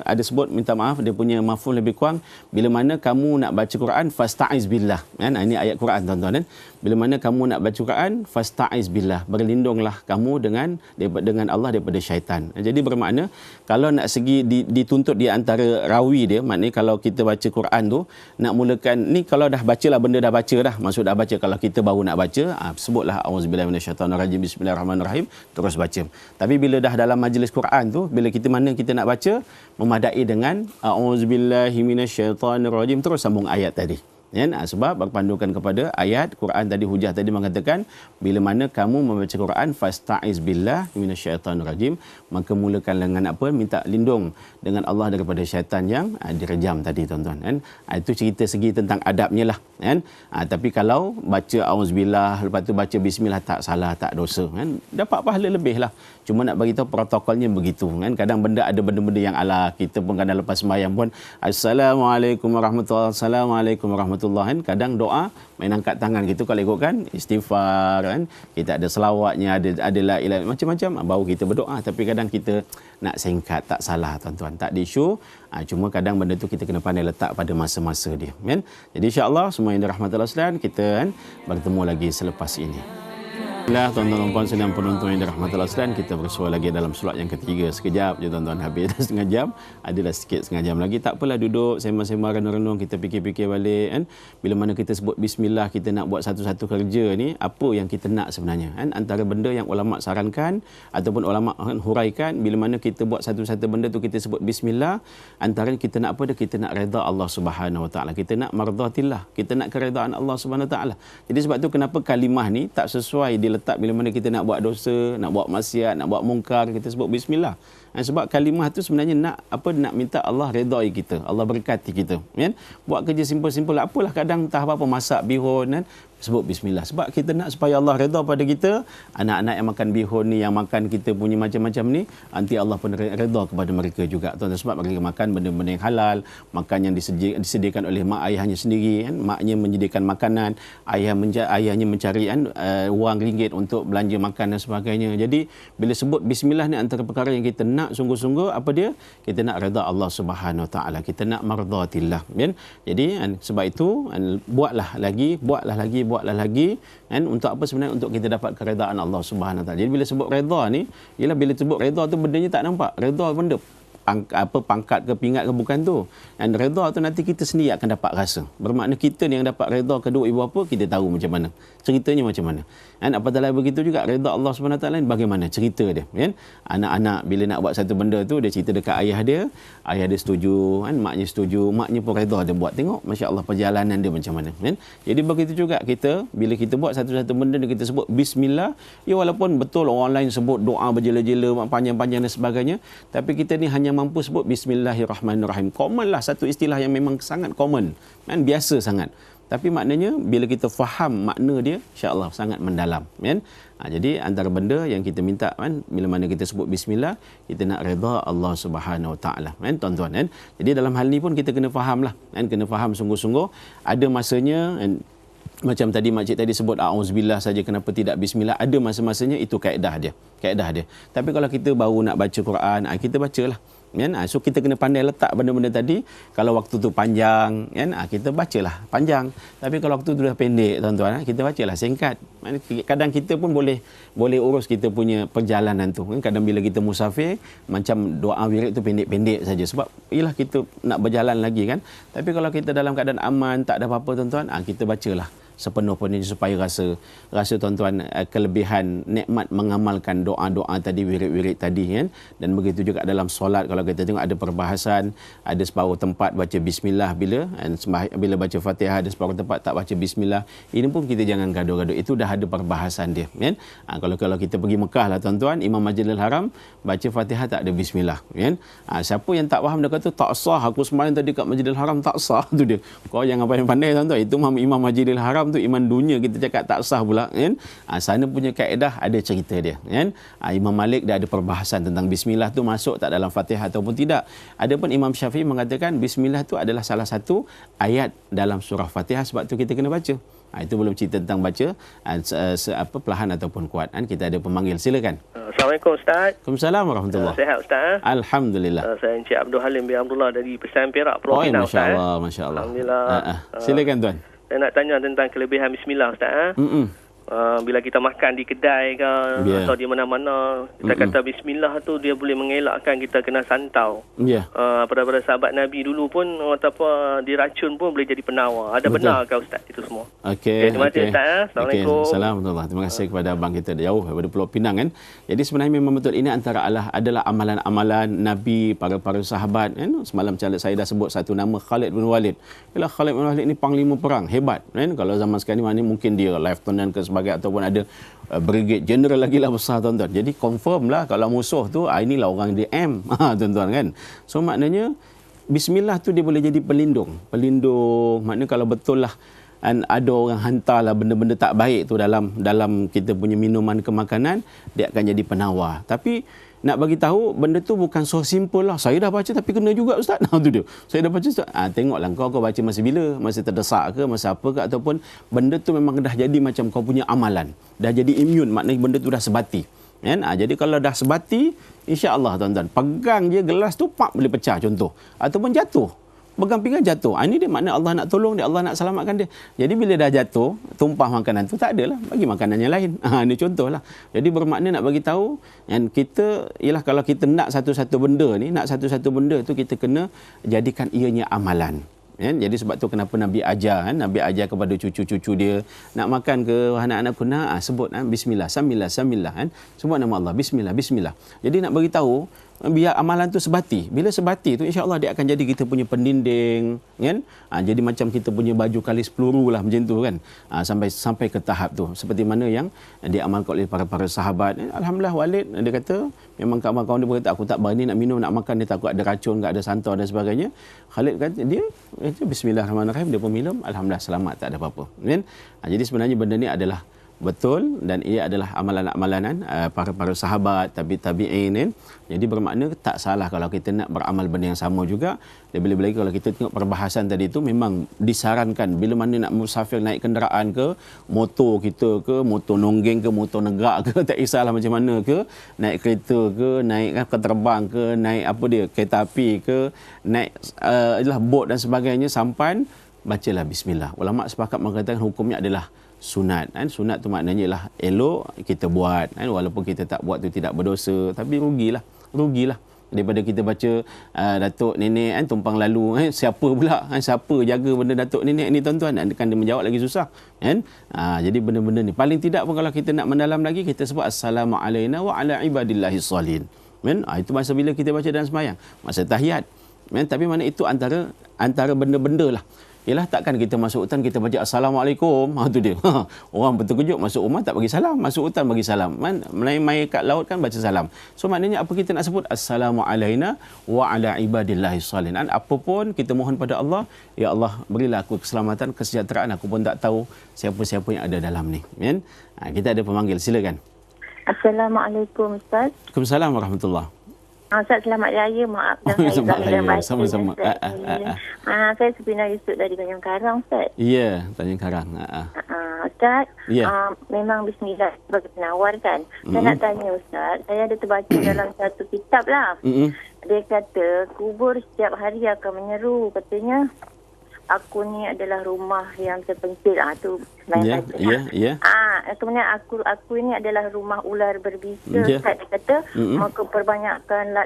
ada sebut minta maaf, dia punya mafhum lebih kurang, bila mana kamu nak baca Quran fasta'iz billah. Kan? Ini ayat Quran, tuan-tuan, kan? Bila mana kamu nak baca Quran fasta'iz billah, berlindunglah kamu dengan Allah daripada syaitan. Jadi bermakna kalau nak segi dituntut di antara rawi dia, maknanya kalau kita baca Quran tu nak mulakan ni, kalau dah bacalah, benda dah baca dah, maksud dah baca, kalau kita baru nak baca, sebutlah auzubillahi minasyaitonirrajim, bismillahirrahmanirrahim, terus baca. Tapi bila dah dalam majlis Quran tu, bila kita nak baca, memadai dengan auzubillahi minasyaitonirrajim, terus sambung ayat tadi. Sebab berpandukan kepada ayat Quran tadi, hujah tadi mengatakan bila mana kamu membaca Quran fasta'iz billah minasyaitanir rajim, maka mulakan dengan apa? Minta lindung dengan Allah daripada syaitan yang direjam tadi, tuan-tuan, kan? Itu cerita segi tentang adabnya lah, kan? Tapi kalau baca auzubillah lepas tu baca bismillah, tak salah, tak dosa, kan? Dapat pahala lebih lah. Cuma nak bagi tahu protokolnya begitu, kan? Kadang ada benda-benda yang ala kita pun kadang lepas sembahyang pun assalamualaikum warahmatullahi wabarakatuh, kan? Kadang doa main angkat tangan gitu, kalau ikutkan istighfar, kan? Kita ada selawatnya, ada la ilaha, macam-macam, baru kita berdoa. Tapi kadang kita nak singkat, tak salah, tuan-tuan, tak di isu. Cuma kadang benda tu kita kena pandai letak pada masa-masa dia, kan? Jadi insya-Allah semua yang dirahmati Allah sekalian, kita kan bertemu lagi selepas ini. Alhamdulillah, tuan-tuan dan puan sedang penonton yang dirahmati Allah sekalian, kita bersua lagi dalam solat yang ketiga. Sekejap je tuan-tuan, habis dah setengah jam, adalah sikit setengah jam lagi. Tak apalah, duduk sembang-sembang, renung-renung, kita fikir-fikir balik kan. Bila mana kita sebut bismillah, kita nak buat satu-satu kerja ni, apa yang kita nak sebenarnya kan? Antara benda yang ulama sarankan ataupun ulama huraikan, bila mana kita buat satu-satu benda tu kita sebut bismillah, antaranya kita nak apa dia? Kita nak redha Allah Subhanahu Wa Taala. Kita nak mardhatillah, kita nak keredaan Allah Subhanahu Wa Taala. Jadi sebab tu kenapa kalimah ni tak sesuai diletak bila mana kita nak buat dosa, nak buat maksiat, nak buat mungkar, kita sebut bismillah. Sebab kalimah tu sebenarnya nak apa? Nak minta Allah redai kita, Allah berkati kita kan. Buat kerja simple-simple lah. Apalah kadang entah apa masak bihun kan, sebut bismillah. Sebab kita nak supaya Allah redha pada kita. Anak-anak yang makan bihun ni, yang makan kita punya macam-macam ni, nanti Allah pun redha kepada mereka juga. Tuan-tuan, sebab mereka makan benda-benda yang halal, makan yang disediakan oleh mak ayahnya sendiri kan. Maknya menyediakan makanan, ayahnya mencari wang ringgit untuk belanja makan dan sebagainya. Jadi bila sebut bismillah ni, antara perkara yang kita nak sungguh-sungguh apa dia? Kita nak redha Allah Subhanahu Wa Taala. Kita nak mardhatillah kan. Jadi sebab itu buatlah lagi kan, untuk apa sebenarnya? Untuk kita dapat keredaan Allah Subhanahu Wa Taala. Jadi bila sebut redha ni, ialah bila sebut redha tu bendanya tak nampak. Redha benda pangkat ke pingat ke bukan tu. Dan redha tu nanti kita sendiri akan dapat rasa. Bermakna kita ni yang dapat redha kedua ibu bapa, kita tahu macam mana ceritanya, macam mana. Dan apatah begitu juga redha Allah Subhanahu Wa Taala bagaimana cerita dia kan. Anak-anak bila nak buat satu benda tu, dia cerita dekat ayah dia setuju kan, maknya setuju, maknya pun redha dia buat. Tengok masya-Allah perjalanan dia macam mana kan. Jadi begitu juga kita bila kita buat satu-satu benda dan kita sebut bismillah, ya walaupun betul orang lain sebut doa berjela-jela panjang-panjang dan sebagainya, tapi kita ni hanya mampu sebut bismillahirrahmanirrahim. Common lah, satu istilah yang memang sangat common kan, biasa sangat. Tapi maknanya bila kita faham makna dia, insya-Allah sangat mendalam kan. Jadi antara benda yang kita minta kan, bila mana kita sebut bismillah, kita nak redha Allah Subhanahu Wa Taala kan tuan-tuan kan. Jadi dalam hal ni pun kita kena fahamlah kan, kena faham sungguh-sungguh. Ada masanya kan, macam tadi makcik tadi sebut auzubillah saja, kenapa tidak bismillah? Ada masa-masanya, itu kaedah dia. Tapi kalau kita baru nak baca Quran, kita bacalah kan. So kita kena pandai letak benda-benda tadi. Kalau waktu tu panjang kan, kita bacalah panjang. Tapi kalau waktu tu dah pendek tuan-tuan, kita bacalah singkat. Kadang kita pun boleh urus kita punya perjalanan tu kan. Kadang bila kita musafir, macam doa wirid tu pendek-pendek saja, sebab ialah kita nak berjalan lagi kan. Tapi kalau kita dalam keadaan aman, tak ada apa-apa tuan-tuan, kita bacalah sepenuh-penuhnya supaya rasa tuan-tuan kelebihan nikmat mengamalkan doa-doa tadi, wirid-wirid tadi kan. Dan begitu juga dalam solat, kalau kita tengok ada perbahasan, ada separuh tempat baca bismillah bila baca Fatihah, ada separuh tempat tak baca bismillah. Ini pun kita jangan gaduh-gaduh, itu dah ada perbahasan dia kan. Kalau kita pergi Mekah lah tuan-tuan, Imam Masjidil Haram baca Fatihah tak ada bismillah kan. Siapa yang tak faham dia kata tak sah, aku semalam tadi kat Masjidil Haram tak sah, tu dia. Kau jangan pandai-pandai tuan-tuan, itu Imam Masjidil Haram tu iman dunia kita cakap tak sah pula kan. Sana punya kaedah ada cerita dia kan. Imam Malik dah ada perbahasan tentang bismillah tu masuk tak dalam Fatihah ataupun tidak. Adapun Imam Syafi'i mengatakan bismillah tu adalah salah satu ayat dalam surah Fatihah, sebab tu kita kena baca. Itu belum cerita tentang baca perlahan ataupun kuat kan. Kita ada pemanggil, silakan. Assalamualaikum Ustaz. Waalaikumsalam warahmatullahi. Sihat Ustaz? Alhamdulillah. Saya Encik Abdul Halim bin Abdullah dari Pesaing Perak, Pulau Pinang Ustaz. Masya-Allah. Alhamdulillah. Silakan tuan. Saya nak tanya tentang kelebihan bismillah Ustaz. Bila kita makan di kedai ke atau di mana-mana, kita kata bismillah tu dia boleh mengelakkan kita kena santau. Pada sahabat Nabi dulu pun apa diracun pun boleh jadi penawar. Ada benar ke Ustaz itu semua? Okey. Terima kasih Ustaz. Assalamualaikum. Assalamualaikum. Terima kasih kepada abang kita jauh daripada Pulau Pinang kan. Jadi sebenarnya memang betul, ini antara adalah amalan-amalan Nabi, para sahabat kan. Semalam saya dah sebut satu nama, Khalid bin Walid. Ialah Khalid bin Walid ni panglima perang hebat kan. Kalau zaman sekarang ni mungkin dia lieutenant ke sebagai ataupun ada brigade general lagi lah besar tuan-tuan. Jadi confirm lah kalau musuh tu inilah orang DM tuan-tuan kan. So maknanya bismillah tu dia boleh jadi pelindung. Maknanya kalau betul lah ada orang hantarlah benda-benda tak baik tu dalam kita punya minuman ke makanan, dia akan jadi penawar. Tapi nak bagi tahu benda tu bukan so simple lah. Saya dah baca tapi kena juga Ustaz. Tu dia. Saya dah baca Ustaz. Tengoklah kau baca masa bila? Masa terdesak ke? Masa apa ke? Ataupun benda tu memang dah jadi macam kau punya amalan. Dah jadi immune. Maknanya benda tu dah sebati. Kan? Jadi kalau dah sebati, insya-Allah tuan-tuan, pegang je gelas tu, pak boleh pecah contoh. Ataupun jatuh. pegang pinggan jatuh. Ini dia makna Allah nak tolong dia, Allah nak selamatkan dia. Jadi bila dah jatuh, tumpah makanan tu tak adalah, bagi makanan yang lain. Ini contohlah. Jadi bermakna nak bagi tahu, dan kita ialah kalau kita nak satu-satu benda tu kita kena jadikan ianya amalan. Jadi sebab tu kenapa Nabi ajar, Nabi ajar kepada cucu-cucu dia, nak makan ke anak-anak ku, sebut bismillah, samillah, sebut nama Allah, bismillah. Jadi nak bagi tahu biar amalan tu sebati. Bila sebati tu insya-Allah dia akan jadi kita punya pendinding, kan? Jadi macam kita punya baju kalis peluru lah macam tu kan. Sampai ke tahap tu. Seperti mana yang diamalkan oleh para sahabat. Alhamdulillah Walid dia kata memang kawan-kawan dia berkata aku tak berani nak minum, nak makan, dia takut ada racun, tak ada santan dan sebagainya. Khalid kata dia bismillahirrahmanirrahim, dia pun minum, alhamdulillah selamat, tak ada apa-apa. Kan? Jadi sebenarnya benda ni adalah betul dan ia adalah amalan-amalan para sahabat, tabi'in. Jadi bermakna tak salah kalau kita nak beramal benda yang sama juga. Lebih-lebih lagi kalau kita tengok perbahasan tadi itu, memang disarankan bila mana nak musafir, naik kenderaan ke, motor kita ke, motor nonggeng ke, motor negak ke, tak kisahlah macam mana ke, naik kereta ke, naik terbang ke, naik kereta api ke, naik bot dan sebagainya, sampan bacalah bismillah. Ulama sepakat mengatakan hukumnya adalah sunat. Sunat tu maknanya lah elok kita buat, walaupun kita tak buat tu tidak berdosa, tapi rugilah daripada kita baca datuk nenek tumpang lalu, siapa pula siapa jaga benda datuk nenek ni tuan-tuan, kan dia menjawab lagi susah kan. Jadi benda-benda ni paling tidak pun kalau kita nak mendalam lagi, kita sebut assalamu alaina wa ala ibadillahis salihin, kan. Itu masa bila kita baca dalam sembahyang, masa tahiyat, kan. Tapi mana itu antara benda-benda lah. Ialah takkan kita masuk hutan kita baca assalamualaikum, tu dia. Orang terkejut, masuk rumah tak bagi salam, masuk hutan bagi salam. Main kat laut kan baca salam. So maknanya apa kita nak sebut assalamu alaina wa ala ibadillahis salihin. Apapun kita mohon pada Allah, ya Allah berilah aku keselamatan, kesejahteraan, aku pun tak tahu siapa-siapa yang ada dalam ni. Kan? Kita ada pemanggil, silakan. Assalamualaikum Ustaz. Waalaikumsalam warahmatullahi. Ustaz, selamat raya. Maaf dan saya sama-sama. Saya Supina Yusuf dari Tanjung Karang, Ustaz. Ya, Tanjung Karang. Ustaz, memang bismillah sebagai penawar kan. Saya nak tanya Ustaz, saya ada terbaca dalam satu kitab lah. Dia kata kubur setiap hari akan menyeru, katanya aku ni adalah rumah yang terpencil. Tu sebenarnya kemudian aku ini adalah rumah ular berbisa. Dia kata maka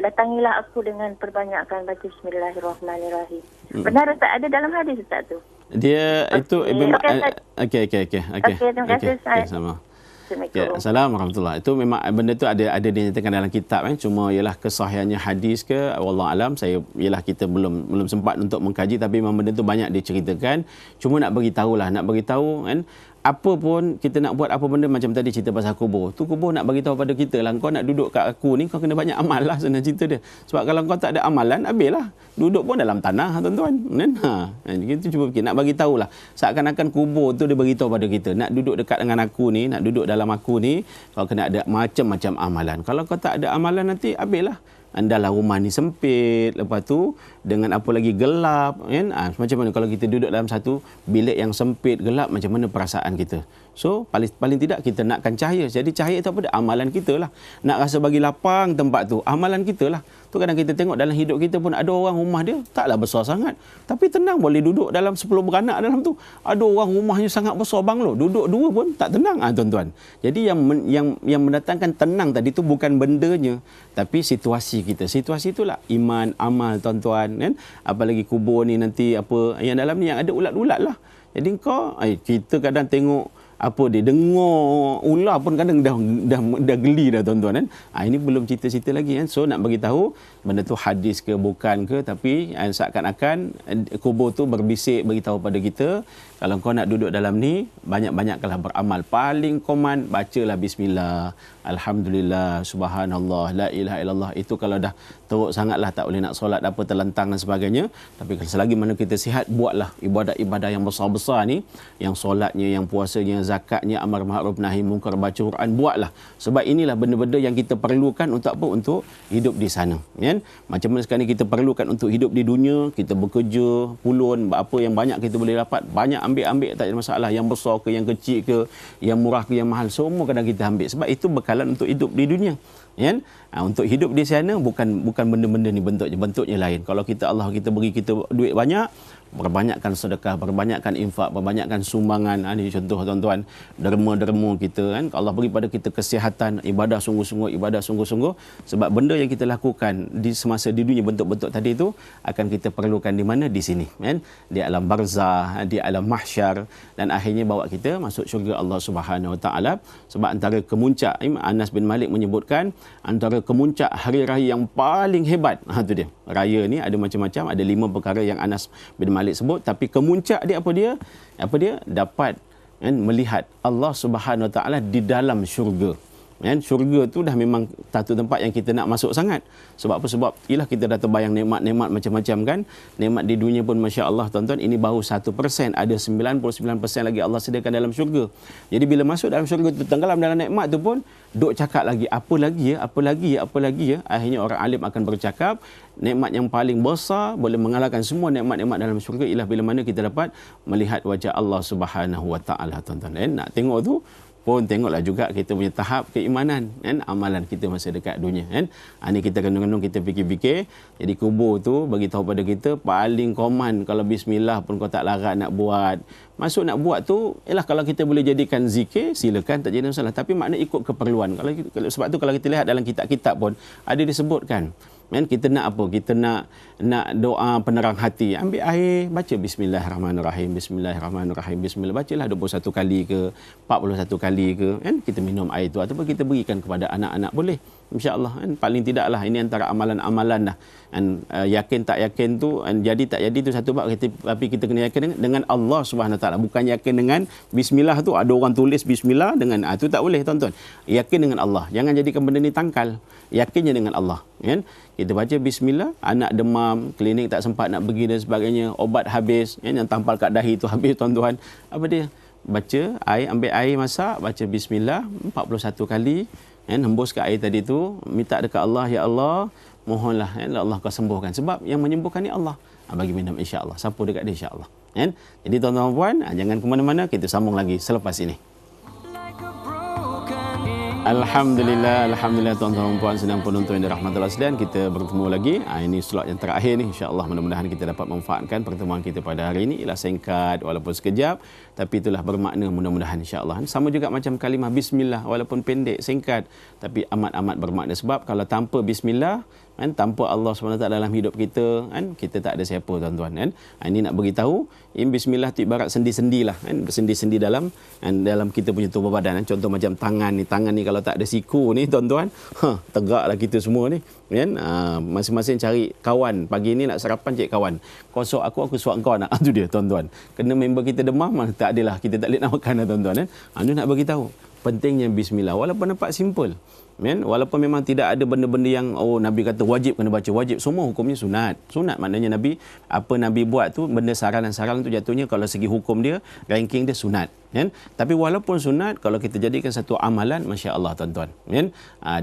datangilah aku dengan perbanyakkan baca bismillahirrahmanirrahim. Benar Ustaz, ada dalam hadis Ustaz tu? Dia itu okey. Terima kasih Ustaz. Sama. Assalamualaikum warahmatullahi. Itu memang benda tu ada dinyatakan dalam kitab, kan. Cuma ialah kesahihannya hadis ke, wallahu alam, kita belum sempat untuk mengkaji, tapi memang benda tu banyak diceritakan. Cuma nak bagi tahu kan, apa pun kita nak buat apa benda, macam tadi cerita pasal kubur. Tu kubur nak bagi tahu pada kita lah, kau nak duduk kat aku ni, kau kena banyak amal lah, senang cerita dia. Sebab kalau kau tak ada amalan, habislah. Duduk pun dalam tanah, tuan-tuan. Kita cuba fikir, nak bagi tahulah. Seakan-akan kubur tu dia bagi tahu pada kita, nak duduk dekat dengan aku ni, nak duduk dalam aku ni, kau kena ada macam-macam amalan. Kalau kau tak ada amalan, nanti habislah. Andalah rumah ni sempit, lepas tu dengan apa lagi gelap, kan? Macam mana kalau kita duduk dalam satu bilik yang sempit, gelap, macam mana perasaan kita? So paling tidak kita nakkan cahaya. Jadi cahaya itu apa dia? Amalan kita lah. Nak rasa bagi lapang tempat tu, amalan kita lah. Tu kadang kita tengok dalam hidup kita pun, ada orang rumah dia taklah besar sangat, tapi tenang boleh duduk dalam 10 beranak dalam tu. Ada orang rumahnya sangat besar banglo, duduk dua pun tak tenang, tuan-tuan. Jadi yang mendatangkan tenang tadi tu bukan bendanya, tapi situasi kita. Situasi itulah iman, amal, tuan-tuan, kan. Apalagi kubur ni nanti apa yang dalam ni yang ada ulat-ulat lah. Jadi kita kadang tengok dia dengar ular pun kadang dah geli dah, tuan-tuan, kan. Ini belum cerita-cerita lagi, kan. So nak bagi tahu benda tu hadis ke bukan ke, tapi seakan-akan kubur tu berbisik bagi tahu pada kita, kalau kau nak duduk dalam ni, banyak-banyaklah beramal. Paling koman bacalah bismillah, alhamdulillah, subhanallah, la ilaha illallah. Itu kalau dah teruk sangatlah, tak boleh nak solat apa, terlentang dan sebagainya. Tapi selagi mana kita sihat, buatlah ibadat-ibadat yang besar-besar ni, yang solatnya, yang puasanya, zakatnya, amar ma'ruf nahi munkar, baca Quran, buatlah. Sebab inilah benda-benda yang kita perlukan untuk apa? Untuk hidup di sana, kan? Macam mana sekarang ni kita perlukan untuk hidup di dunia, kita bekerja, pulun, apa yang banyak kita boleh dapat, banyak ambil, tak ada masalah. Yang besar ke, yang kecil ke, yang murah ke, yang mahal, semua kadang kita ambil. Sebab itu bekalan untuk hidup di dunia. Kan? Untuk hidup di sana bukan benda-benda ni bentuknya lain. Kalau Allah kita beri kita duit banyak, berbanyakkan sedekah, berbanyakkan infak, berbanyakkan sumbangan. Ini contoh tuan-tuan, derma-derma kita kan. Allah beri pada kita kesihatan, ibadah sungguh-sungguh. Sebab benda yang kita lakukan di semasa di dunia bentuk-bentuk tadi itu akan kita perlukan di mana? Di sini kan. Di alam barzah, di alam mahsyar, dan akhirnya bawa kita masuk syurga Allah Subhanahu Wa Taala. Sebab antara kemuncak, Anas bin Malik menyebutkan antara kemuncak hari raya yang paling hebat, itu dia. Raya ni ada macam-macam, ada 5 perkara yang Anas bin Malik sebut, tapi kemuncak dia apa dia? Dapat kan melihat Allah Subhanahu Wa Taala di dalam syurga. Kan, syurga tu dah memang satu tempat yang kita nak masuk sangat. Sebab apa? Sebab ialah kita dah terbayang nikmat-nikmat macam-macam kan. Nikmat di dunia pun masya-Allah tuan-tuan, ini baru 1%, ada 99% lagi Allah sediakan dalam syurga. Jadi bila masuk dalam syurga tu, tenggelam dalam nikmat tu pun duk cakap lagi, apa lagi ya. Akhirnya orang alim akan bercakap, nikmat yang paling besar boleh mengalahkan semua nikmat-nikmat dalam syurga ialah bila mana kita dapat melihat wajah Allah Subhanahu Wa Taala tuan-tuan. Nak tengok tu pun tengoklah juga kita punya tahap keimanan kan, amalan kita masa dekat dunia kan. Ini kita renung-renung, kita fikir-fikir. Jadi kubur tu bagi tahu pada kita paling common, kalau bismillah pun kau tak larat nak buat. Masuk nak buat tu ialah kalau kita boleh jadikan zikir, silakan, tak jadi masalah, tapi makna ikut keperluan. Sebab tu kalau kita lihat dalam kitab-kitab pun ada disebutkan kan, kita nak apa? Kita nak doa penerang hati. Ambil air, baca bismillahirrahmanirrahim, bismillahirrahmanirrahim, bismillah. Bacalah 21 kali ke, 41 kali ke, kan? Kita minum air tu ataupun kita berikan kepada anak-anak boleh. Insya-Allah kan, paling tidaklah ini antara amalan-amalan dah. Dan yakin tak yakin tu, jadi tak jadi tu satu bab, tapi kita kena yakin dengan Allah Subhanahu Taala, bukan yakin dengan bismillah tu. Ada orang tulis bismillah dengan tu tak boleh tuan-tuan. Yakin dengan Allah. Jangan jadikan benda ni tangkal. Yakinnya dengan Allah, kan? Kita baca bismillah, anak demam, klinik tak sempat nak pergi dan sebagainya, obat habis, kan? Yang tampal kat dahi tu habis tuan-tuan. Apa dia? Baca air, ambil air masak, baca bismillah 41 kali, kan? Hembus ke air tadi tu, minta dekat Allah, ya Allah, mohonlah ya Allah kau sembuhkan. Sebab yang menyembuhkan ni Allah. Bagi minum insya-Allah. Siapa dekat dia insya-Allah. Kan? Jadi tuan-tuan dan puan, jangan ke mana-mana, kita sambung lagi selepas ini. Alhamdulillah tuan-tuan dan puan sedang penonton yang dirahmati Allah sekalian, kita bertemu lagi. Ini slot yang terakhir ni, insya-Allah mudah-mudahan kita dapat memanfaatkan pertemuan kita pada hari ini. Ialah singkat walaupun sekejap, tapi itulah bermakna mudah-mudahan insya-Allah. Sama juga macam kalimah bismillah, walaupun pendek singkat tapi amat-amat bermakna. Sebab kalau tanpa bismillah kan, tanpa Allah SWT dalam hidup kita kan, kita tak ada siapa tuan-tuan kan. Ini nak beritahu bismillah tu ibarat sendi-sendi lah kan, bersendi-sendi dalam kita punya tubuh badan kan. Contoh macam tangan ni kalau tak ada siku ni tuan-tuan, tegaklah kita semua ni kan. Masing-masing cari kawan, pagi ni nak sarapan cari kawan, kau suap aku suap kau nak. Tu dia tuan-tuan, kena member kita demam, tak adalah, kita tak boleh nak makan lah tuan-tuan kan. Itu nak beritahu pentingnya bismillah, walaupun nampak simple kan? Walaupun memang tidak ada benda-benda yang Nabi kata wajib kena baca, wajib, semua hukumnya sunat. Sunat maknanya Nabi buat tu benda saran tu jatuhnya kalau segi hukum dia, ranking dia sunat kan. Tapi walaupun sunat, kalau kita jadikan satu amalan, masya-Allah tuan-tuan kan.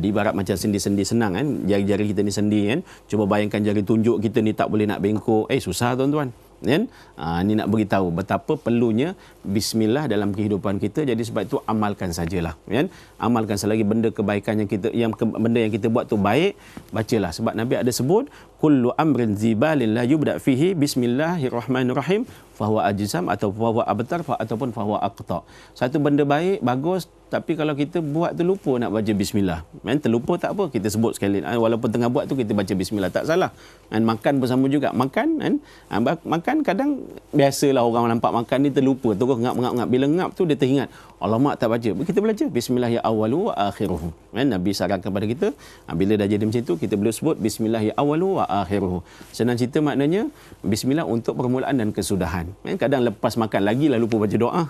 Di ibarat macam sendi-sendi senang kan, jari-jari kita ni sendi kan. Cuba bayangkan jari tunjuk kita ni tak boleh nak bengkok, susah tuan-tuan kan. Ini nak beritahu betapa perlunya bismillah dalam kehidupan kita. Jadi sebab itu amalkan sajalah kan. Amalkan selagi benda kebaikan benda yang kita buat tu baik, bacalah. Sebab Nabi ada sebut kullu amrin zibalin la yubda fihi bismillahirrahmanirrahim fahuwa ajzam atau fahuwa abtar ataupun fahuwa aqta. Satu benda baik bagus, tapi kalau kita buat tu lupa nak baca bismillah kan, terlupa tak apa, kita sebut sekali. Walaupun tengah buat tu kita baca bismillah, tak salah kan. Makan bersama juga, makan kan. Makan kadang biasalah orang nampak makan ni terlupa, terus ngap. Bila ngap tu dia teringat, alamak tak baca, kita belajar bismillah ya awwalu wa akhiruhu kan. Nabi sarankan kepada kita, bila dah jadi macam tu kita boleh sebut bismillah ya awwalu wa akhiruhu. Senang cerita maknanya bismillah untuk permulaan dan kesudahan kan. Kadang lepas makan lagi lah lupa baca doa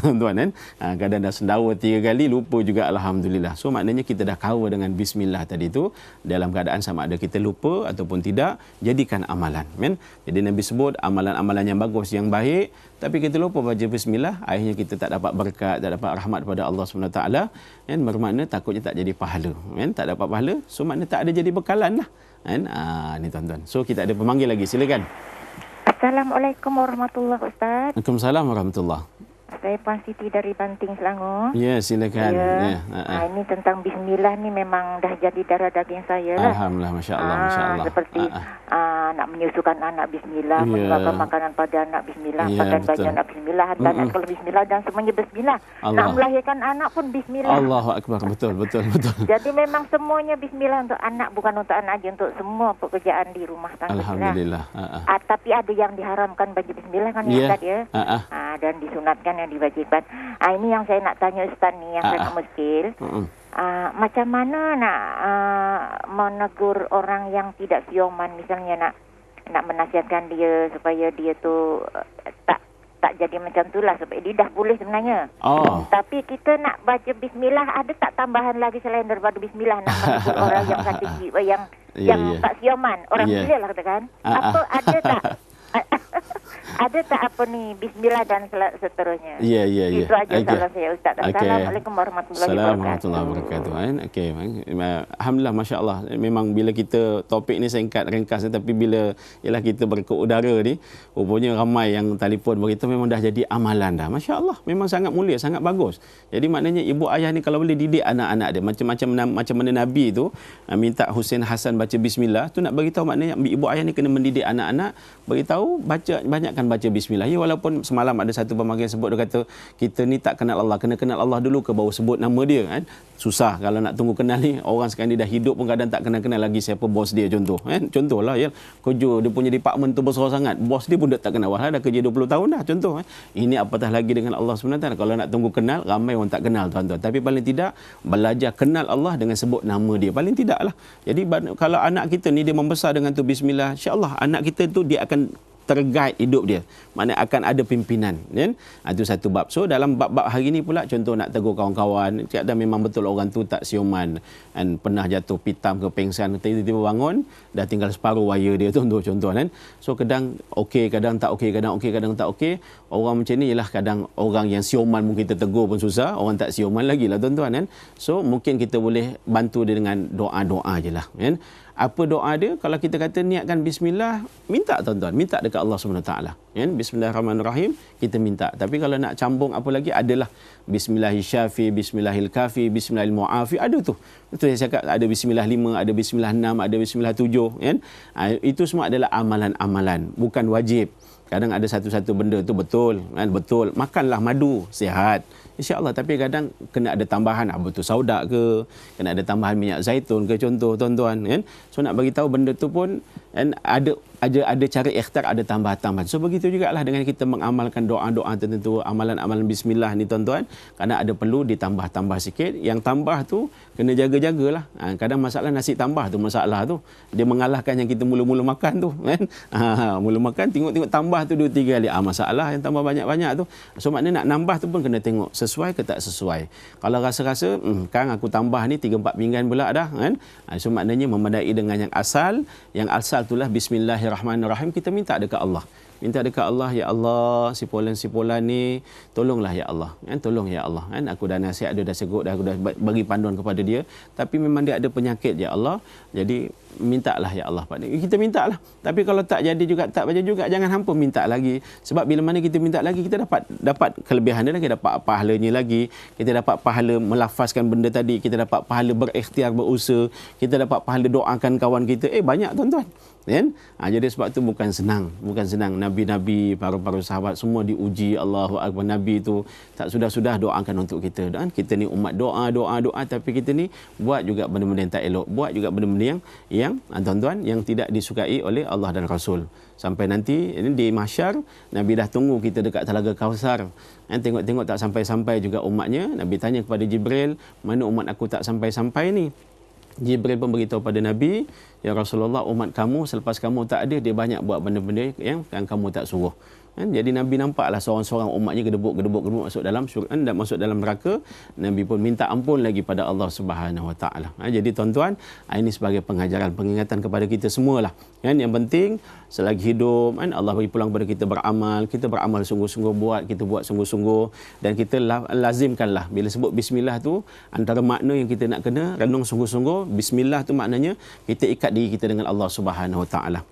tuan kan. Kadang dah sendawa 3 kali lupa juga, alhamdulillah. So maknanya kita dah cover dengan bismillah tadi tu, dalam keadaan sama ada kita lupa ataupun tidak, jadikan amalan kan. Jadi Nabi sebut amalan-amalan yang bagus, yang baik, tapi kita lupa baca bismillah, akhirnya kita tak dapat berkat, tak dapat rahmat pada Allah SWT kan. Bermakna takutnya tak jadi pahala kan, tak dapat pahala, so makna tak ada jadi bekalan lah kan. Ni tuan-tuan. So kita ada pemanggil lagi, silakan. Assalamualaikum warahmatullahi wabarakatuh. Waalaikumsalam warahmatullahi. Saya Puan Siti dari Banting, Selangor. Ya, silakan. Ya. Ini tentang bismillah ni memang dah jadi darah daging saya lah. Alhamdulillah, masya-Allah, masya-Allah. Seperti nak menyusukan anak bismillah, menyuapkan makanan pada anak bismillah, pakai baju anak bismillah, hantar anak kalau bismillah dan semuanya bismillah. Nak melahirkan anak pun bismillah. Allahu akbar. Betul. Jadi memang semuanya bismillah untuk anak, bukan untuk anak aja, untuk semua pekerjaan di rumah tangga. Alhamdulillah. Tapi ada yang diharamkan baju bismillah kan ya Ustaz ya. Dan disunatkan yang diwajibkan. Ini yang saya nak tanya Ustaz ni, yang saya muskil. Macam mana nak menegur orang yang tidak sioman, misalnya nak menasihatkan dia supaya dia tu tak jadi macam itulah, supaya dia dah boleh sebenarnya. Tapi kita nak baca bismillah, ada tak tambahan lagi selain daripada bismillah nak menegur orang yang sakit jiwa, yang tak sioman, orang gila lah katakan. Apa ada tak? Ada tak apa ni bismillah dan seterusnya? Ya. Itu aja salah saya Ustaz. Assalamualaikum warahmatullahi wabarakatuh. Okey, alhamdulillah, masya-Allah. Memang bila kita topik ni singkat ringkas, tapi bila ialah kita berke udara ni, rupanya ramai yang telefon beritahu memang dah jadi amalan dah. Masya-Allah, memang sangat mulia, sangat bagus. Jadi maknanya ibu ayah ni kalau boleh didik anak-anak dia macam mana Nabi tu minta Husain Hasan baca bismillah, tu nak beritahu maknanya ibu ayah ni kena mendidik anak-anak, beritahu banyakkan baca bismillah. Ya, walaupun semalam ada satu pemanggil sebut, dia kata kita ni tak kenal Allah, kena kenal Allah dulu ke baru sebut nama dia kan. Susah kalau nak tunggu kenal ni. Orang sekarang ni dah hidup pun kadang tak kenal lagi siapa bos dia, contoh kan. Contohlah ya, kerja dia punya department tu besar sangat, bos dia pun tak kenal, dah kerja 20 tahun dah, contoh kan. Ini apatah lagi dengan Allah SWT. Kalau nak tunggu kenal, ramai orang tak kenal tuan-tuan. Tapi paling tidak belajar kenal Allah dengan sebut nama dia, paling tidaklah. Jadi kalau anak kita ni dia membesar dengan tu bismillah, insya-Allah anak kita tu dia akan terguide hidup dia. Maknanya akan ada pimpinan, kan? Itu satu bab. So dalam bab-bab hari ni pula, contoh nak tegur kawan-kawan, kadang memang betul orang tu tak sioman dan pernah jatuh pitam ke pengsan, tiba-tiba bangun dah tinggal separuh wire dia tu, contoh kan. So kadang okey, kadang tak okey, kadang okey, kadang tak okey. Orang macam ni ialah kadang orang yang sioman mungkin kita tegur pun susah, orang tak sioman lagi lah tuan-tuan kan. So mungkin kita boleh bantu dia dengan doa-doa je lah kan. Apa doa dia? Kalau kita kata niatkan bismillah, minta tuan-tuan, minta dekat Allah SWT kan. Bismillahirrahmanirrahim, kita minta. Tapi kalau nak cambung apa lagi, adalah bismillahirrahmanirrahim, bismillahirrahmanirrahim, bismillahirrahmanirrahim, ada tu. Betul saya cakap, ada bismillah 5, ada bismillah 6, ada bismillah 7 kan. Itu semua adalah amalan-amalan, bukan wajib. Kadang ada satu-satu benda tu betul kan, betul. Makanlah madu, sihat, insya-Allah. Tapi kadang kena ada tambahan, betul saudak ke, kena ada tambahan minyak zaitun ke, contoh tuan-tuan kan. So nak bagi tahu benda tu pun kan, ada cara ikhtiar, ada tambahan-tambahan. So begitu jugalah dengan kita mengamalkan doa-doa tertentu, amalan-amalan bismillah ni tuan-tuan, kadang ada perlu ditambah-tambah sikit. Yang tambah tu kena jaga-jagalah. Kadang masalah nasi tambah tu, masalah tu dia mengalahkan yang kita mula-mula makan tu kan. Mula makan tengok-tengok tambah tu 2-3 kali. Masalah yang tambah banyak-banyak tu. So maknanya nak nambah tu pun kena tengok sesuai ke tak sesuai. Kalau rasa-rasa kan aku tambah ni 3-4 pinggan pula dah kan. So maknanya memadai dengan yang asal. Yang asal itulah bismillahirrahmanirrahim. Kita minta dekat Allah. Minta dekat Allah, ya Allah, sipulan-sipulan ni tolonglah ya Allah kan, tolong ya Allah kan. Aku dah nasihat dia, dah segut dah, aku dah bagi panduan kepada dia, tapi memang dia ada penyakit ya Allah, jadi mintalah ya Allah pada kita, mintalah. Tapi kalau tak jadi juga, tak baca juga, jangan hampa minta lagi. Sebab bila mana kita minta lagi, kita dapat kelebihan dia lagi, dapat pahalanya lagi, kita dapat pahala melafazkan benda tadi, kita dapat pahala berikhtiar, berusaha, kita dapat pahala doakan kawan kita. Banyak tuan-tuan kan. Jadi sebab tu bukan senang. Nabi-nabi, para sahabat semua diuji. Allahu akbar. Nabi tu tak sudah-sudah doakan untuk kita. Dan kita ni umat doa, tapi kita ni buat juga benda-benda yang tak elok, buat juga benda-benda yang tuan-tuan yang tidak disukai oleh Allah dan Rasul. Sampai nanti di mahsyar, Nabi dah tunggu kita dekat Telaga Kausar. Tengok-tengok tak sampai-sampai juga umatnya. Nabi tanya kepada Jibril, mana umat aku tak sampai-sampai ni? Jibril pun beritahu pada Nabi, ya Rasulullah, umat kamu selepas kamu tak ada, dia banyak buat benda-benda yang kamu tak suruh. Jadi Nabi nampaklah seorang-seorang umatnya gedebuk masuk dalam neraka. Nabi pun minta ampun lagi pada Allah Subhanahu Wa Taala. Jadi tuan-tuan, ini sebagai pengajaran, pengingatan kepada kita semualah. Yang penting selagi hidup, Allah bagi pulang kepada kita beramal sungguh-sungguh, kita buat sungguh-sungguh, dan kita lazimkanlah bila sebut bismillah tu, antara makna yang kita nak kena renung sungguh-sungguh. Bismillah tu maknanya kita ikat diri kita dengan Allah Subhanahu Wa Taala.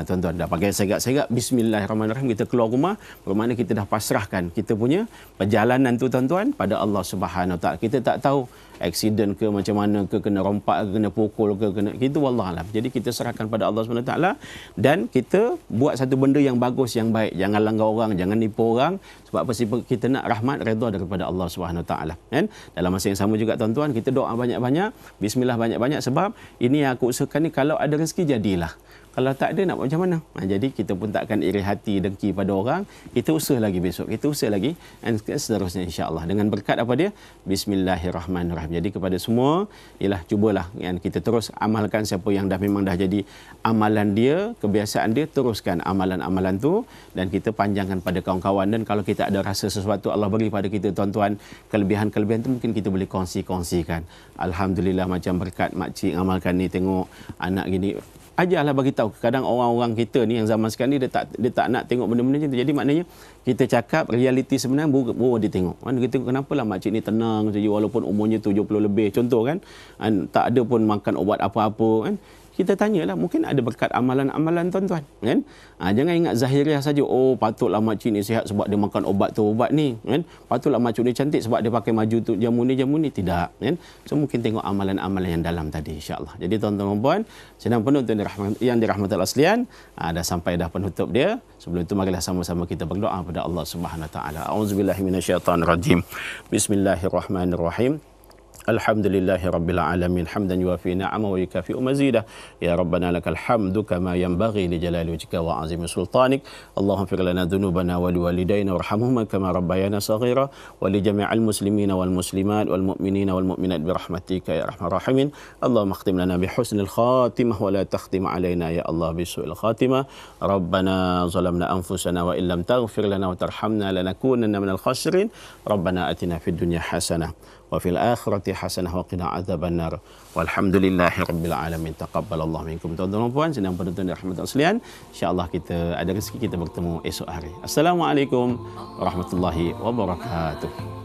Tuan-tuan dah pakai segak-segak bismillahirrahmanirrahim, Bismillahirrahmanirrahim kita keluar rumah, bermakna kita dah pasrahkan kita punya perjalanan tu tuan-tuan pada Allah Subhanahu Wa Taala. Kita tak tahu aksiden ke macam mana ke, kena rompak ke, kena pukul ke, kena itu wallahualam. Jadi kita serahkan pada Allah Subhanahu Wa Taala dan kita buat satu benda yang bagus, yang baik. Jangan langgar orang, jangan nipu orang. Sebab apa? Sebab kita nak rahmat redha daripada Allah Subhanahu Wa Taala. Kan? Dalam masa yang sama juga tuan-tuan, kita doa banyak-banyak, bismillah banyak-banyak, sebab ini yang aku usahakan ni, kalau ada rezeki jadilah. Kalau tak ada nak buat macam mana? Jadi kita pun takkan iri hati, dengki pada orang. Kita usaha lagi besok. Kita usaha lagi dan seterusnya insya-Allah. Dengan berkat apa dia? Bismillahirrahmanirrahim. Jadi kepada semua, ialah cubalah yang kita terus amalkan, siapa yang memang dah jadi amalan dia, kebiasaan dia, teruskan amalan-amalan tu dan kita panjangkan pada kawan-kawan. Dan kalau kita ada rasa sesuatu Allah beri pada kita tuan-tuan, kelebihan-kelebihan tu mungkin kita boleh kongsi-kongsikan. Alhamdulillah, macam berkat makcik amalkan ni, tengok anak gini. Ajarlah bagi tahu. Kadang orang-orang kita ni yang zaman sekarang ni dia tak nak tengok benda-benda macam tu. Jadi maknanya kita cakap realiti sebenarnya baru dia tengok. Mana kita tengok kenapalah makcik ni tenang saja walaupun umurnya 70 lebih. Contoh kan. Tak ada pun makan ubat apa-apa kan. Kita tanyalah, mungkin ada berkat amalan-amalan tuan-tuan kan. Jangan ingat zahiriah saja. Oh, patutlah makcik ni sihat sebab dia makan ubat tu, ubat ni kan. Patutlah makcik ni cantik sebab dia pakai maju tu, jamu ni tidak kan. So mungkin tengok amalan-amalan yang dalam tadi insya-Allah. Jadi tuan-tuan dan puan, sedang penonton yang dirahmati Allah sekalian, dah sampai dah penutup dia. Sebelum itu marilah sama-sama kita berdoa kepada Allah Subhanahu Wa Taala. Auzubillahi minasyaitonirrajim. Bismillahirrahmanirrahim. Alhamdulillahi Rabbil Alamin. Hamdan yuafi na'ama wa yukafi'u mazidah. Ya Rabbana lakal hamdu kama yanbaghi li jalali wajhika wa azimi sultanik. Allahumma fir lana dhunubana wa liwalidayna warhamhuma kama rabbayana saghira wa li jami'il muslimina wal muslimat wal mu'minina wal mu'minat bi rahmatika ya arhamar rahimin. Allahumma khtim lana bi husnil khatimah wa la takhtim alaina ya Allah bi su'il khatimah. Rabbana zalamna anfusana wa illam taghfir lana wa tarhamna lanakunanna minal khasirin. Rabbana atina fid dunya hasanah wa fil akhirati hasanah wa qina adzabannar. Walhamdulillahi rabbil alamin. Taqabbalallahu minkum. Tuan-tuan dan puan, sedang penonton dirahmati sekalian, insya-Allah kita ada rezeki kita bertemu esok hari. Assalamualaikum warahmatullahi wabarakatuh.